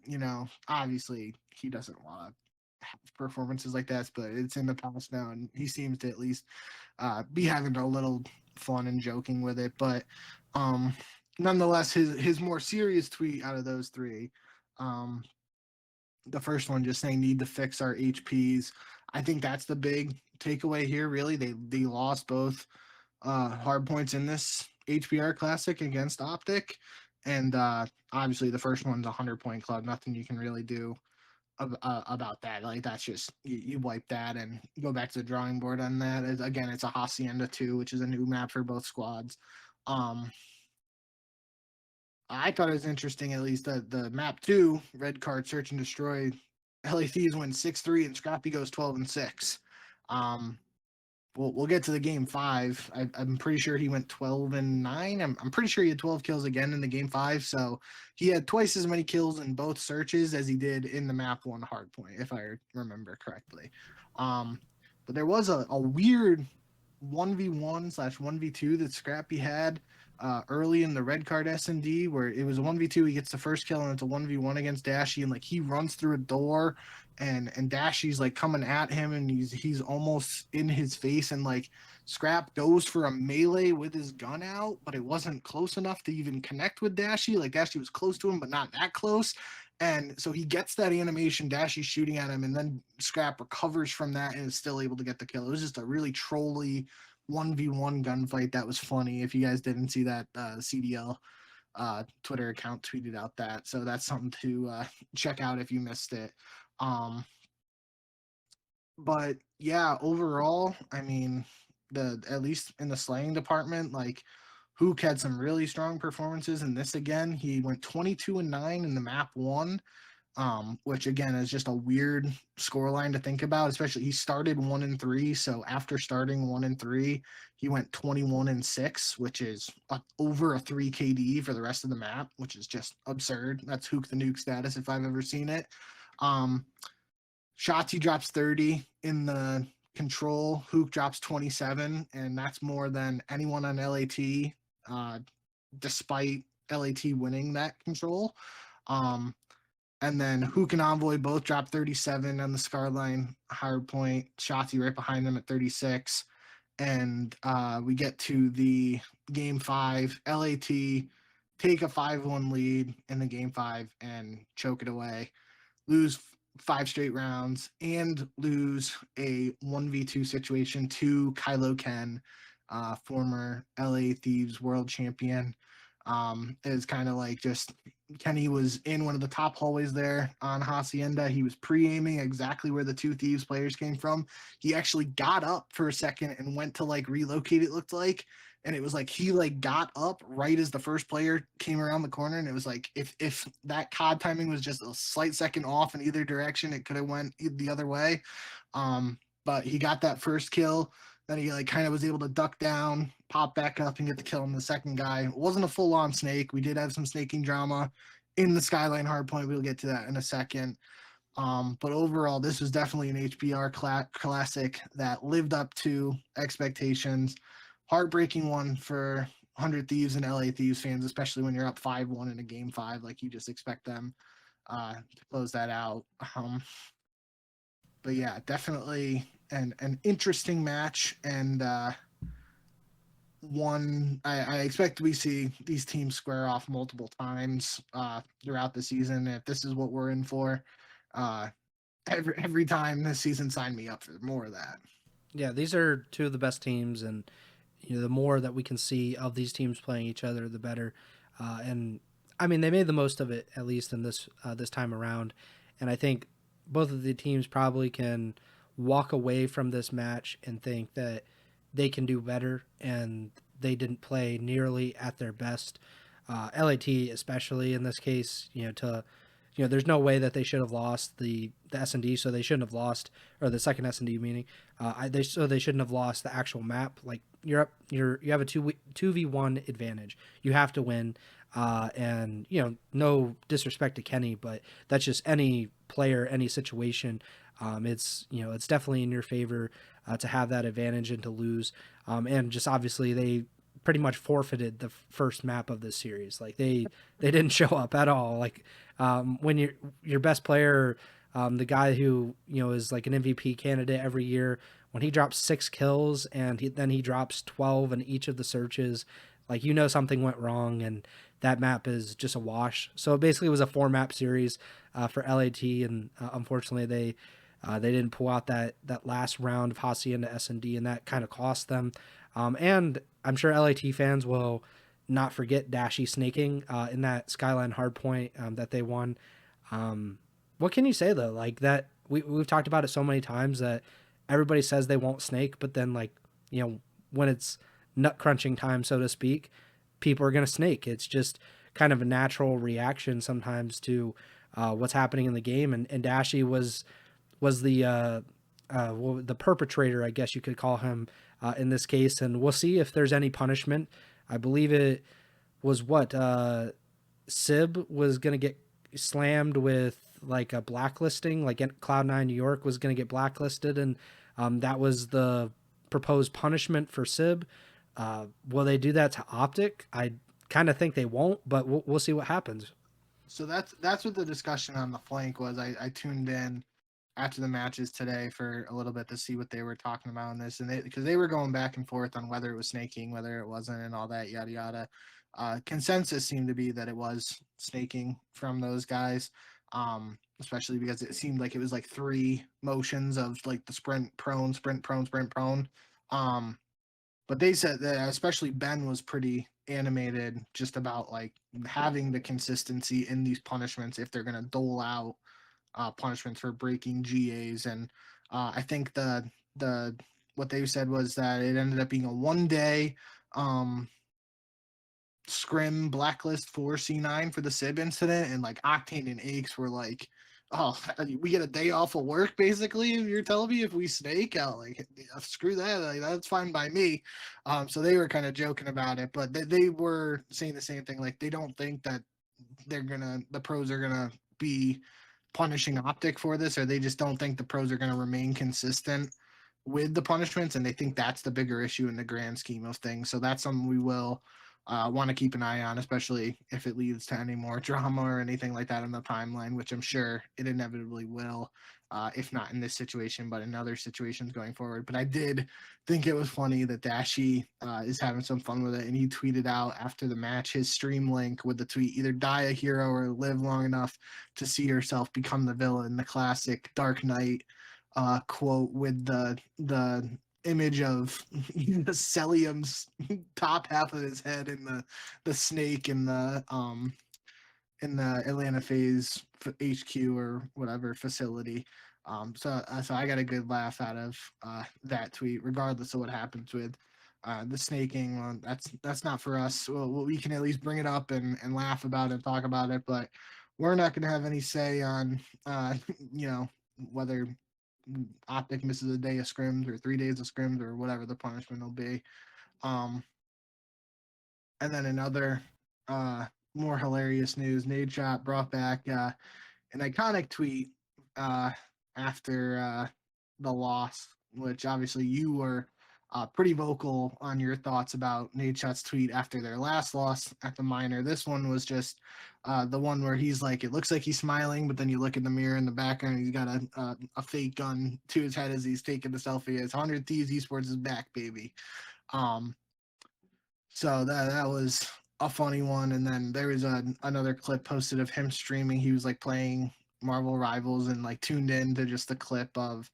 obviously he doesn't want to have performances like that, but it's in the past now, and he seems to at least be having a little fun and joking with it. But nonetheless, his more serious tweet out of those three, um, the first one just saying need to fix our HPs. I think that's the big takeaway here. Really, they lost both hard points in this HBR Classic against OpTic, and obviously the first one's a 100-point club. Nothing you can really do about that. Like that's just you wipe that and go back to the drawing board on that. Again, it's a Hacienda 2, which is a new map for both squads. I thought it was interesting, at least the map 2, red card search and destroy. LA Thieves win 6-3 and Scrappy goes 12-6. We'll get to the game 5. I'm pretty sure he went 12-9. I'm pretty sure he had 12 kills again in the game 5. So he had twice as many kills in both searches as he did in the map 1 hardpoint, if I remember correctly. But there was a weird 1v1/1v2 that Scrappy had early in the red card S&D, where it was a 1v2. He gets the first kill and it's a 1v1 against Dashy, and like he runs through a door and Dashy's like coming at him and he's almost in his face, and like Scrap goes for a melee with his gun out, but it wasn't close enough to even connect with Dashy. Like Dashy was close to him but not that close, and so he gets that animation, Dashy's shooting at him, and then Scrap recovers from that and is still able to get the kill. It was just a really trolly 1v1 gunfight that was funny. If you guys didn't see that, CDL Twitter account tweeted out that, so that's something to check out if you missed it. But yeah, overall, I mean, at least in the slaying department, like Hook had some really strong performances in this again. He went 22-9 in the map 1, which again is just a weird scoreline to think about, especially he started 1-3. So after starting 1-3, he went 21-6, which is over a 3 KD for the rest of the map, which is just absurd. That's Hook the Nuke status if I've ever seen it. Shotzi drops 30 in the control. Hook drops 27, and that's more than anyone on LAT, despite LAT winning that control. And then Hook and Envoy both dropped 37 on the Scarline hard point. Shotzi right behind them at 36. And we get to the game 5. LAT take a 5-1 lead in the game 5 and choke it away. Lose 5 straight rounds and lose a 1v2 situation to Kylo Ken, former LA Thieves world champion. Is kind of like just Kenny was in one of the top hallways there on Hacienda. He was pre-aiming exactly where the 2 Thieves players came from. He actually got up for a second and went to like relocate, it looked like. And it was like he like got up right as the first player came around the corner, and it was like if that COD timing was just a slight second off in either direction, it could have went the other way. But he got that first kill. Then he like kind of was able to duck down, pop back up, and get the kill on the second guy. It wasn't a full-on snake. We did have some snaking drama in the Skyline hardpoint. We'll get to that in a second. But overall, this was definitely an HBR classic that lived up to expectations. Heartbreaking one for 100 Thieves and LA Thieves fans, especially when you're up 5-1 in a game 5. Like you just expect them to close that out. But yeah, definitely an interesting match, and one I expect we see these teams square off multiple times throughout the season. If this is what we're in for, every time this season, sign me up for more of that. Yeah, these are 2 of the best teams, and the more that we can see of these teams playing each other, the better. And I mean, they made the most of it, at least in this time around. And I think both of the teams probably can walk away from this match and think that they can do better, and they didn't play nearly at their best. LAT, especially in this case, there's no way that they should have lost the S&D, so they shouldn't have lost, or the second S&D meaning. They shouldn't have lost the actual map. Like you have a 2v1 advantage. You have to win. And no disrespect to Kenny, but that's just any player, any situation. It's definitely in your favor to have that advantage and to lose. And just obviously they pretty much forfeited the first map of this series. Like they didn't show up at all. Like when your best player The guy who, is like an MVP candidate every year, when he drops 6 kills and then he drops 12 in each of the searches, like, something went wrong, and that map is just a wash. So it basically was a 4 map series for LAT, and unfortunately they didn't pull out that last round of Hacienda S&D, and that kind of cost them. And I'm sure LAT fans will not forget Dashy snaking in that Skyline hardpoint that they won. What can you say though? Like that, we've talked about it so many times that everybody says they won't snake, but then when it's nut crunching time, so to speak, people are going to snake. It's just kind of a natural reaction sometimes to what's happening in the game. And Dashy was the perpetrator, I guess you could call him in this case. And we'll see if there's any punishment. I believe it was Sib was going to get slammed with like a blacklisting, like Cloud9 New York was going to get blacklisted, and that was the proposed punishment for Sib. Will they do that to OpTic? I kind of think they won't, but we'll see what happens. So that's what the discussion on the flank was. I tuned in after the matches today for a little bit to see what they were talking about in this, and because they were going back and forth on whether it was snaking, whether it wasn't, and all that yada yada. Consensus seemed to be that it was snaking from those guys, especially because it seemed like it was like 3 motions of like the sprint prone, sprint prone, sprint prone. But they said that especially Ben was pretty animated just about like having the consistency in these punishments if they're going to dole out punishments for breaking GAs. And I think the what they said was that it ended up being a 1-day scrim blacklist for C9 for the Sib incident, and like Octane and Aches were like, oh, we get a day off of work basically if you're telling me if we snake out, like screw that, like, that's fine by me. So they were kind of joking about it, but they were saying the same thing, like they don't think that the pros are gonna be punishing OpTic for this, or they just don't think the pros are going to remain consistent with the punishments, and they think that's the bigger issue in the grand scheme of things. So that's something we will want to keep an eye on, especially if it leads to any more drama or anything like that in the timeline, which I'm sure it inevitably will, if not in this situation, but in other situations going forward. But I did think it was funny that Dashy is having some fun with it, and he tweeted out after the match his stream link with the tweet, either die a hero or live long enough to see yourself become the villain, the classic Dark Knight quote with the image of the Celium's top half of his head and the snake in the Atlanta Phase HQ or whatever facility. So I got a good laugh out of that tweet, regardless of what happens with the snaking. Well, that's not for us. Well, we can at least bring it up and laugh about it, talk about it, but we're not going to have any say on whether OpTic misses a day of scrims or 3 days of scrims or whatever the punishment will be. And then another more hilarious news, Nadeshot brought back an iconic tweet after the loss, which obviously you were pretty vocal on your thoughts about Nadeshot's tweet after their last loss at the minor. This one was just the one where he's like, it looks like he's smiling, but then you look in the mirror in the background, he's got a fake gun to his head as he's taking the selfie. It's 100 Thieves Esports is back, baby. So that was a funny one. And then there was another clip posted of him streaming. He was like playing Marvel Rivals and like tuned in to just the clip of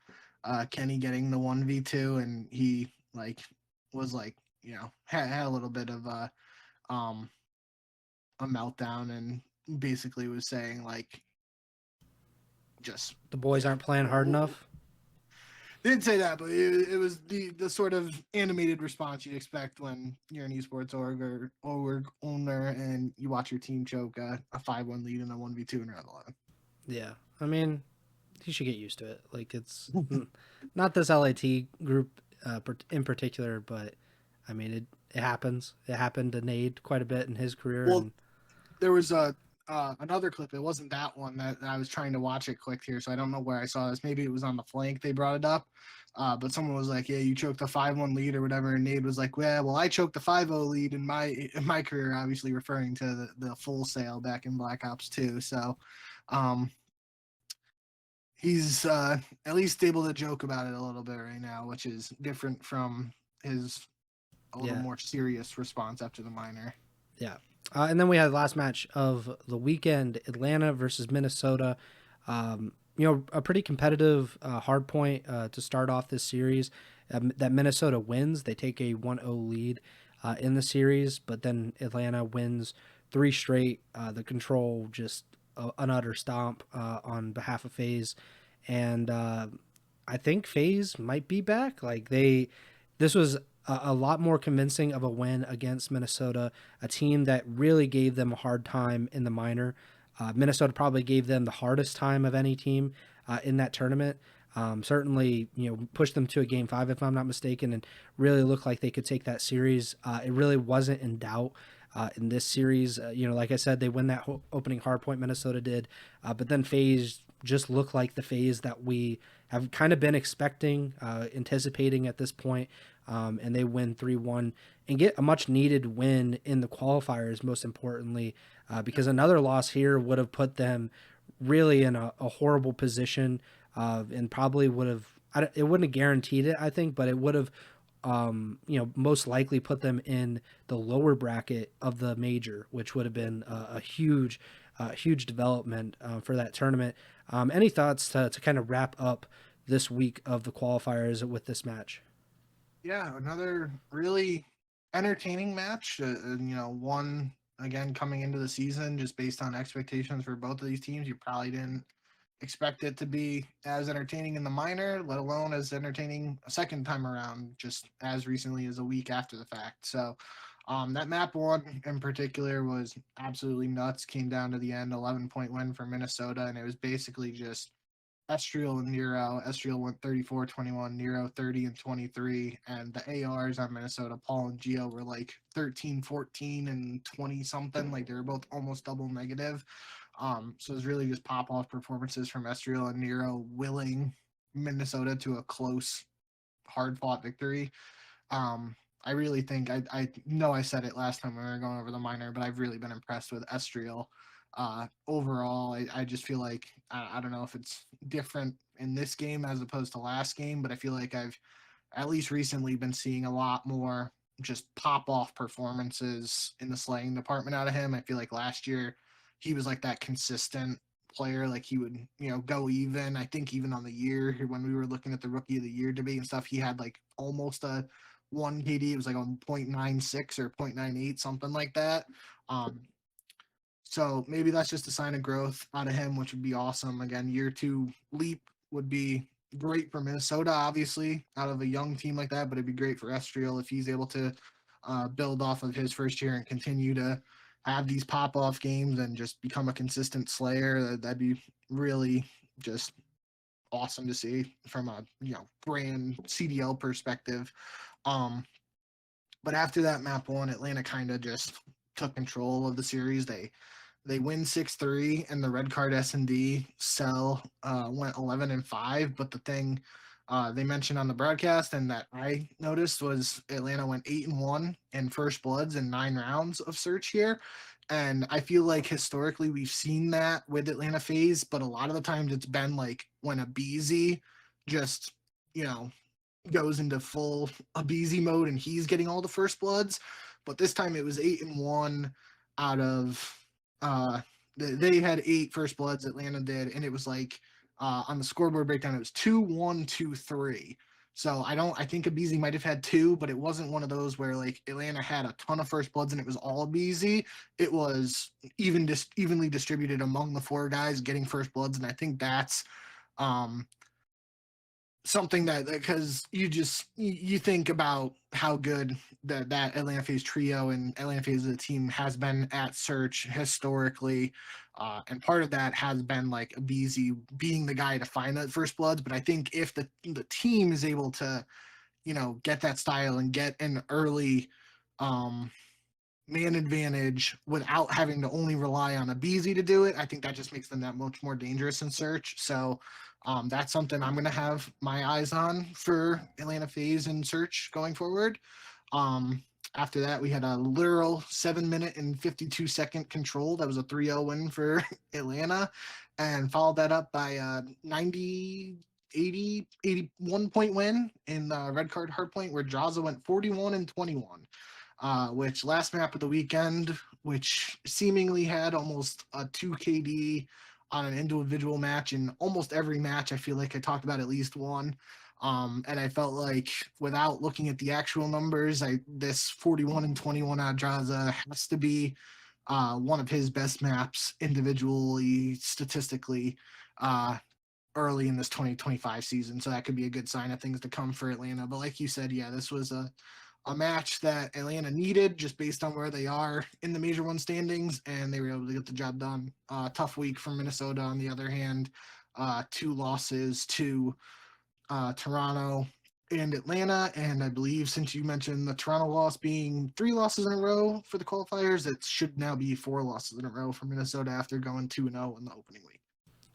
Kenny getting the 1v2, and he like was like, had a little bit of a meltdown, and basically was saying like, just the boys aren't playing hard enough. Didn't say that, but it was the sort of animated response you'd expect when you're an esports org owner and you watch your team choke a 5-1 lead in a 1v2 in round 11. Yeah, I mean, he should get used to it. Like, it's not this LAT group in particular, but I mean, it happens. It happened to Nade quite a bit in his career. Well, there was another clip. It wasn't that one that I was trying to watch it quick here, so I don't know where I saw this. Maybe it was on the flank. They brought it up, but someone was like, "Yeah, you choked the 5-1 lead or whatever," and Nade was like, "Well, I choked the 5-0 lead in my career," obviously referring to the Full Sail back in Black Ops 2. So, he's at least able to joke about it a little bit right now, which is different from his a little Yeah, more serious response after the minor. yeah. And then we had the last match of the weekend: Atlanta versus Minnesota. A pretty competitive hard point to start off this series. That Minnesota wins. They take a 1-0 lead in the series, but then Atlanta wins three straight. The Control just an utter stomp on behalf of FaZe, and I think FaZe might be back. This was a lot more convincing of a win against Minnesota, a team that really gave them a hard time in the minor. Minnesota probably gave them the hardest time of any team in that tournament. Certainly, pushed them to a game five, if I'm not mistaken, and really looked like they could take that series. It really wasn't in doubt in this series. Like I said, they win that opening hard point, Minnesota did, but then FaZe just looked like the FaZe that we have kind of been expecting, anticipating at this point, and they win 3-1 and get a much needed win in the qualifiers, most importantly, because another loss here would have put them really in a horrible position, and probably would have, it wouldn't have guaranteed it, I think, but it would have, most likely put them in the lower bracket of the major, which would have been a huge, huge development for that tournament. Any thoughts to kind of wrap up this week of the qualifiers with this match? Yeah, another really entertaining match. One again coming into the season just based on expectations for both of these teams. You probably didn't expect it to be as entertaining in the minor, let alone as entertaining a second time around, just as recently as a week after the fact. So, that map one in particular was absolutely nuts. Came down to the end, 11-point win for Minnesota, and it was basically just Estriel and Nero. Estriel went 34-21, Nero 30 and 23, and the ARs on Minnesota, Paul and Gio, were like 13, 14, and 20 something. Like they were both almost double negative. So it was really just pop off performances from Estriel and Nero, willing Minnesota to a close, hard fought victory. I really think I know I said it last time when we were going over the minor, but I've really been impressed with Estriel. Overall, I just feel like I don't know if it's different in this game as opposed to last game, but I feel like I've at least recently been seeing a lot more just pop off performances in the slaying department out of him. I feel like last year he was like that consistent player, like he would, go even. I think even on the year when we were looking at the rookie of the year debate and stuff, he had like almost a one KD. It was like a 0.96 or 0.98, something like that. Um, so maybe that's just a sign of growth out of him, which would be awesome. Again, year two leap would be great for Minnesota, obviously, out of a young team like that, but it'd be great for Estriel if he's able to build off of his first year and continue to have these pop off games and just become a consistent slayer. That'd be really just awesome to see from a brand CDL perspective. Um, but after that map one, Atlanta kind of just took control of the series. They win 6-3, and the red card S&D sell went 11-5. But the thing they mentioned on the broadcast and that I noticed was Atlanta went 8-1 in first bloods in 9 rounds of search here. And I feel like historically we've seen that with Atlanta FaZe, but a lot of the times it's been like when a BZ just, you know, goes into full Abizi mode and he's getting all the first bloods. But this time it was 8-1 out of they had 8 first bloods, Atlanta did, and it was like on the scoreboard breakdown, it was 2-1, 2-3. So I think Abizi might have had 2, but it wasn't one of those where like Atlanta had a ton of first bloods and it was all Abizi. It was evenly distributed among the 4 guys getting first bloods, and I think that's um something that because you think about how good that Atlanta FaZe trio and Atlanta FaZe as a team has been at search historically, and part of that has been like BZ being the guy to find that first bloods. But I think if the team is able to get that style and get an early man advantage without having to only rely on a BZ to do it, I think that just makes them that much more dangerous in search. So that's something I'm going to have my eyes on for Atlanta FaZe and search going forward. After that, we had a literal 7-minute and 52-second control. That was a 3-0 win for Atlanta, and followed that up by a 81 point win in the red card hard point, where Jaza went 41-21. Which last map of the weekend, which seemingly had almost a 2 KD on an individual match in almost every match. I feel like I talked about at least one. And I felt like without looking at the actual numbers, this 41-21 Adraza has to be one of his best maps individually, statistically, early in this 2025 season. So that could be a good sign of things to come for Atlanta. But like you said, yeah, this was a match that Atlanta needed just based on where they are in the Major One standings, and they were able to get the job done. Tough week for Minnesota, on the other hand. 2 losses to Toronto and Atlanta, and I believe, since you mentioned the Toronto loss being 3 losses in a row for the qualifiers, it should now be 4 losses in a row for Minnesota after going 2-0 in the opening week.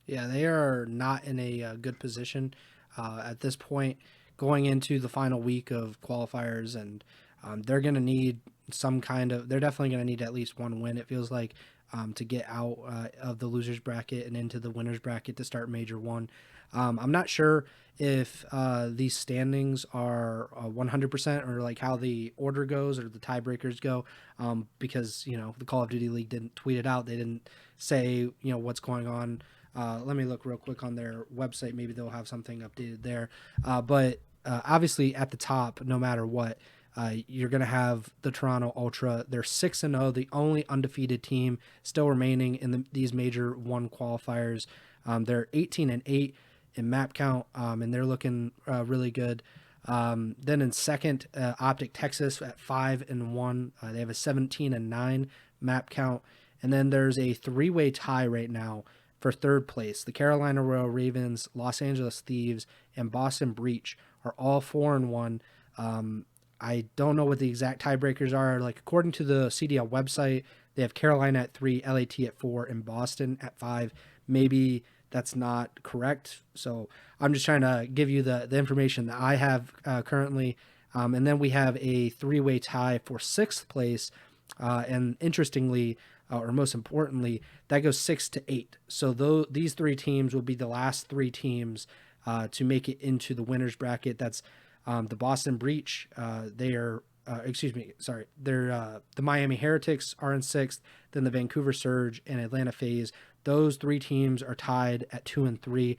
Yeah, they are not in a good position at this point going into the final week of qualifiers, and they're going to need they're definitely going to need at least one win, it feels like, to get out of the losers bracket and into the winners bracket to start Major One. I'm not sure if these standings are 100% or like how the order goes or the tiebreakers go, because, the Call of Duty League didn't tweet it out. They didn't say, what's going on. Let me look real quick on their website. Maybe they'll have something updated there. But obviously at the top, no matter what, you're going to have the Toronto Ultra. They're 6-0, the only undefeated team still remaining in these Major One qualifiers. They're 18-8 in map count, and they're looking really good. Then in second, OpTic Texas at 5-1. They have a 17-9 map count. And then there's a 3-way tie right now for third place. The Carolina Royal Ravens, Los Angeles Thieves, and Boston Breach are all 4-1. I don't know what the exact tiebreakers are. Like, according to the CDL website, they have Carolina at 3, LAT at 4, and Boston at 5. Maybe that's not correct. So I'm just trying to give you the information that I have currently. And then we have a 3-way tie for sixth place. And interestingly, or most importantly, that goes 6-8. So these 3 teams will be the last 3 teams to make it into the winners bracket. That's the Boston Breach. They're the Miami Heretics are in 6th. Then the Vancouver Surge and Atlanta FaZe. Those 3 teams are tied at 2 and 3.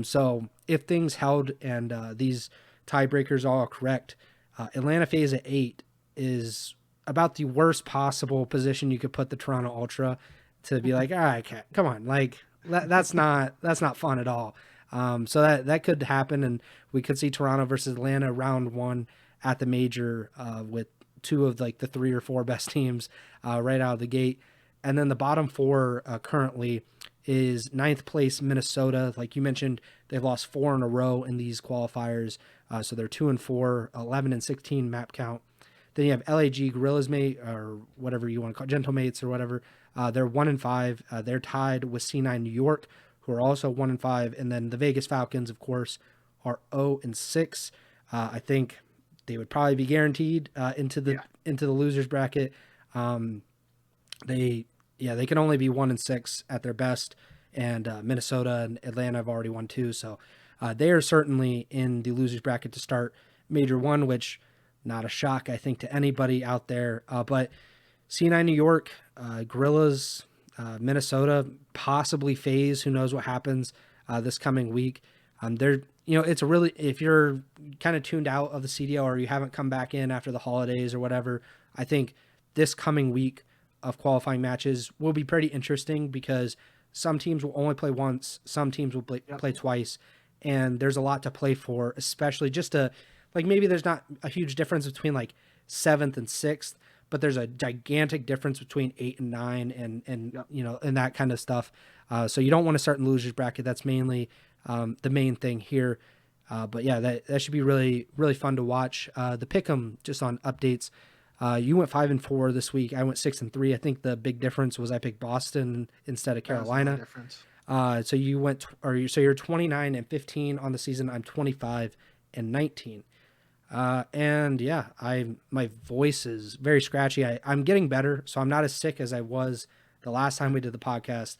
So if things held and these tiebreakers all are correct, Atlanta FaZe at 8 is about the worst possible position you could put the Toronto Ultra, to be like, all right, come on, like that's not fun at all. So that could happen, and we could see Toronto versus Atlanta round 1 at the major with 2 of like the 3 or 4 best teams right out of the gate. And then the bottom 4 currently is 9th place Minnesota. Like you mentioned, they've lost 4 in a row in these qualifiers, so they're 2-4, 11-16 map count. Then you have LAG Gorillas Mate, or whatever you want to call it, Gentlemates or whatever. They're 1-5. They're tied with C9 New York, who are also 1-5. And then the Vegas Falcons, of course, are 0-6. I think they would probably be guaranteed into the losers bracket. They can only be 1-6 at their best. And Minnesota and Atlanta have already won 2. So they are certainly in the losers bracket to start Major One, which, not a shock, I think, to anybody out there. But C9 New York, Gorillas, Minnesota, possibly FaZe, who knows what happens this coming week. It's if you're kind of tuned out of the CDL or you haven't come back in after the holidays or whatever, I think this coming week of qualifying matches will be pretty interesting, because some teams will only play once, some teams will play twice, and there's a lot to play for, especially just to, like, maybe there's not a huge difference between like 7th and 6th, but there's a gigantic difference between 8 and 9 and that kind of stuff. So you don't want to start in the losers bracket. That's mainly the main thing here. But yeah, that should be really, really fun to watch. The pick'em, just on updates. You went 5-4 this week. I went 6-3. I think the big difference was I picked Boston instead of Carolina. So you're 29-15 on the season. I'm 25-19. And yeah, my voice is very scratchy. I'm getting better, so I'm not as sick as I was the last time we did the podcast.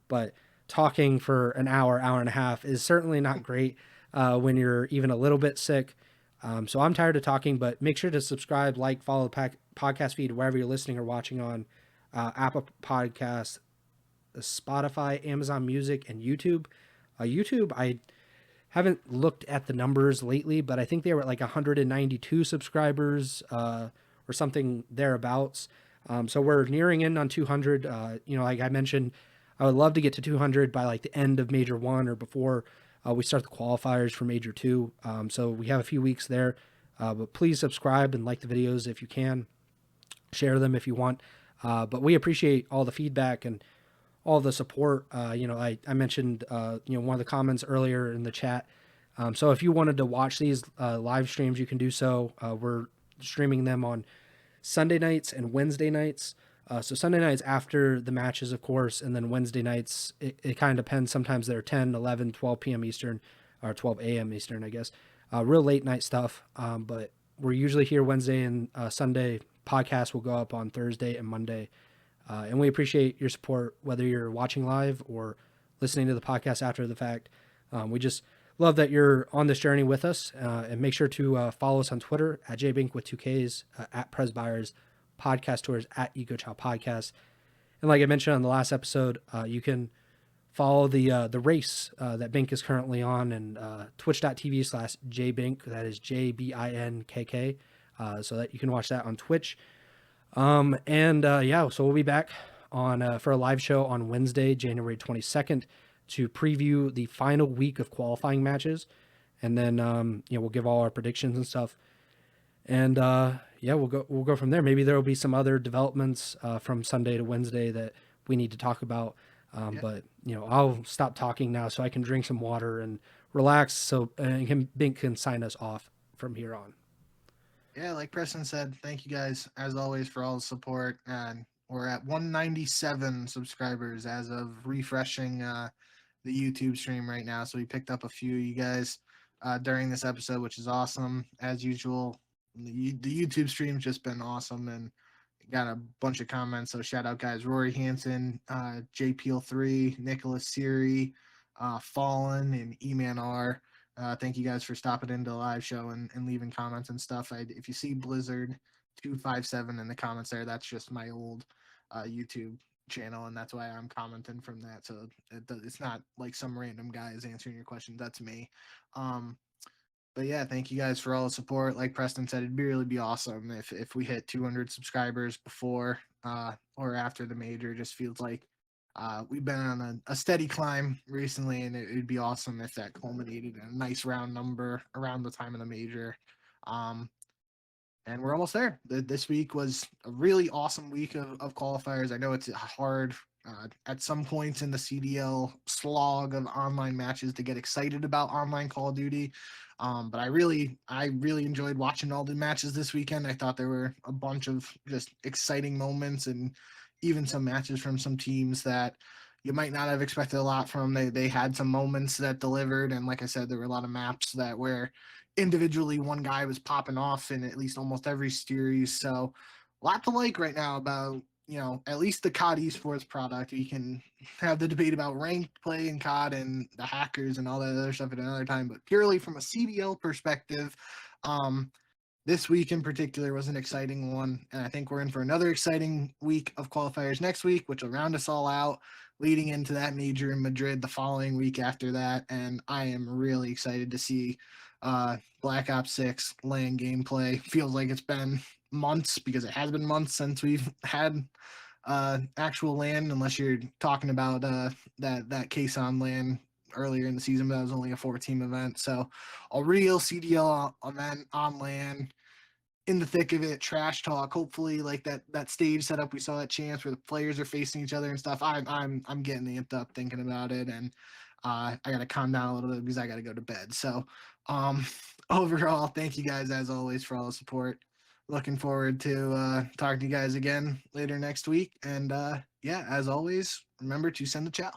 But talking for an hour, hour and a half is certainly not great when you're even a little bit sick. So I'm tired of talking, but make sure to subscribe, like, follow the podcast feed wherever you're listening or watching on Apple Podcasts, Spotify, Amazon Music, and YouTube. YouTube, I haven't looked at the numbers lately, but I think they were at like 192 subscribers or something thereabouts. So we're nearing in on 200. Like I mentioned, I would love to get to 200 by like the end of Major 1 or before we start the qualifiers for Major 2. So we have a few weeks there. But please subscribe and like the videos if you can. Share them if you want. But we appreciate all the feedback and all the support. I mentioned, one of the comments earlier in the chat. So if you wanted to watch these live streams, you can do so. We're streaming them on Sunday nights and Wednesday nights. So Sunday nights after the matches, of course, and then Wednesday nights, it kind of depends. Sometimes they're 10, 11, 12 p.m. Eastern, or 12 a.m. Eastern, I guess. Real late night stuff. But we're usually here Wednesday and Sunday. Podcasts will go up on Thursday and Monday. And we appreciate your support, whether you're watching live or listening to the podcast after the fact. We just love that you're on this journey with us. And make sure to follow us on Twitter at jbink with 2Ks, at Pres Byers, podcast tours at Ego Chall Podcast. And like I mentioned on the last episode, you can follow the race that Bink is currently on and twitch.tv/jbink. That is JBINKK. So that you can watch that on Twitch. So we'll be back on for a live show on Wednesday, January 22nd, to preview the final week of qualifying matches, and then we'll give all our predictions and stuff, and we'll go from there. Maybe there will be some other developments from Sunday to Wednesday that we need to talk about. But I'll stop talking now so I can drink some water and relax. So Bink can sign us off from here on. Yeah, like Preston said, thank you guys as always for all the support. And we're at 197 subscribers as of refreshing the YouTube stream right now. So we picked up a few of you guys during this episode, which is awesome. As usual, the YouTube stream's just been awesome and got a bunch of comments. So shout out guys, Rory Hansen, JPL3, Nicholas Siri, Fallen, and E-Man R. Thank you guys for stopping into the live show and leaving comments and stuff. If you see Blizzard257 in the comments there, that's just my old YouTube channel, and that's why I'm commenting from that. So it's not like some random guy is answering your question. That's me. But yeah, thank you guys for all the support. Like Preston said, it'd really be awesome if we hit 200 subscribers before or after the major. It just feels like we've been on a steady climb recently, and it'd be awesome if that culminated in a nice round number around the time of the major. And we're almost there. This week was a really awesome week of qualifiers. I know it's hard at some points in the CDL slog of online matches to get excited about online Call of Duty. But I really enjoyed watching all the matches this weekend. I thought there were a bunch of just exciting moments and even some matches from some teams that you might not have expected a lot from. They had some moments that delivered, and like I said, there were a lot of maps that where individually one guy was popping off in at least almost every series. So a lot to like right now about at least the COD esports product. We can have the debate about ranked play in COD and the hackers and all that other stuff at another time, but purely from a CDL perspective, this week in particular was an exciting one, and I think we're in for another exciting week of qualifiers next week, which will round us all out, leading into that major in Madrid the following week after that. And I am really excited to see Black Ops 6 LAN gameplay. Feels like it's been months, because it has been months since we've had actual LAN, unless you're talking about that case on LAN earlier in the season, but that was only a 4-team event. So a real CDL event on LAN, in the thick of it, trash talk. Hopefully, like that stage setup we saw at Chance where the players are facing each other and stuff. I'm getting amped up thinking about it, and I gotta calm down a little bit because I gotta go to bed. So overall, thank you guys as always for all the support. Looking forward to talking to you guys again later next week. And as always, remember to send a chow.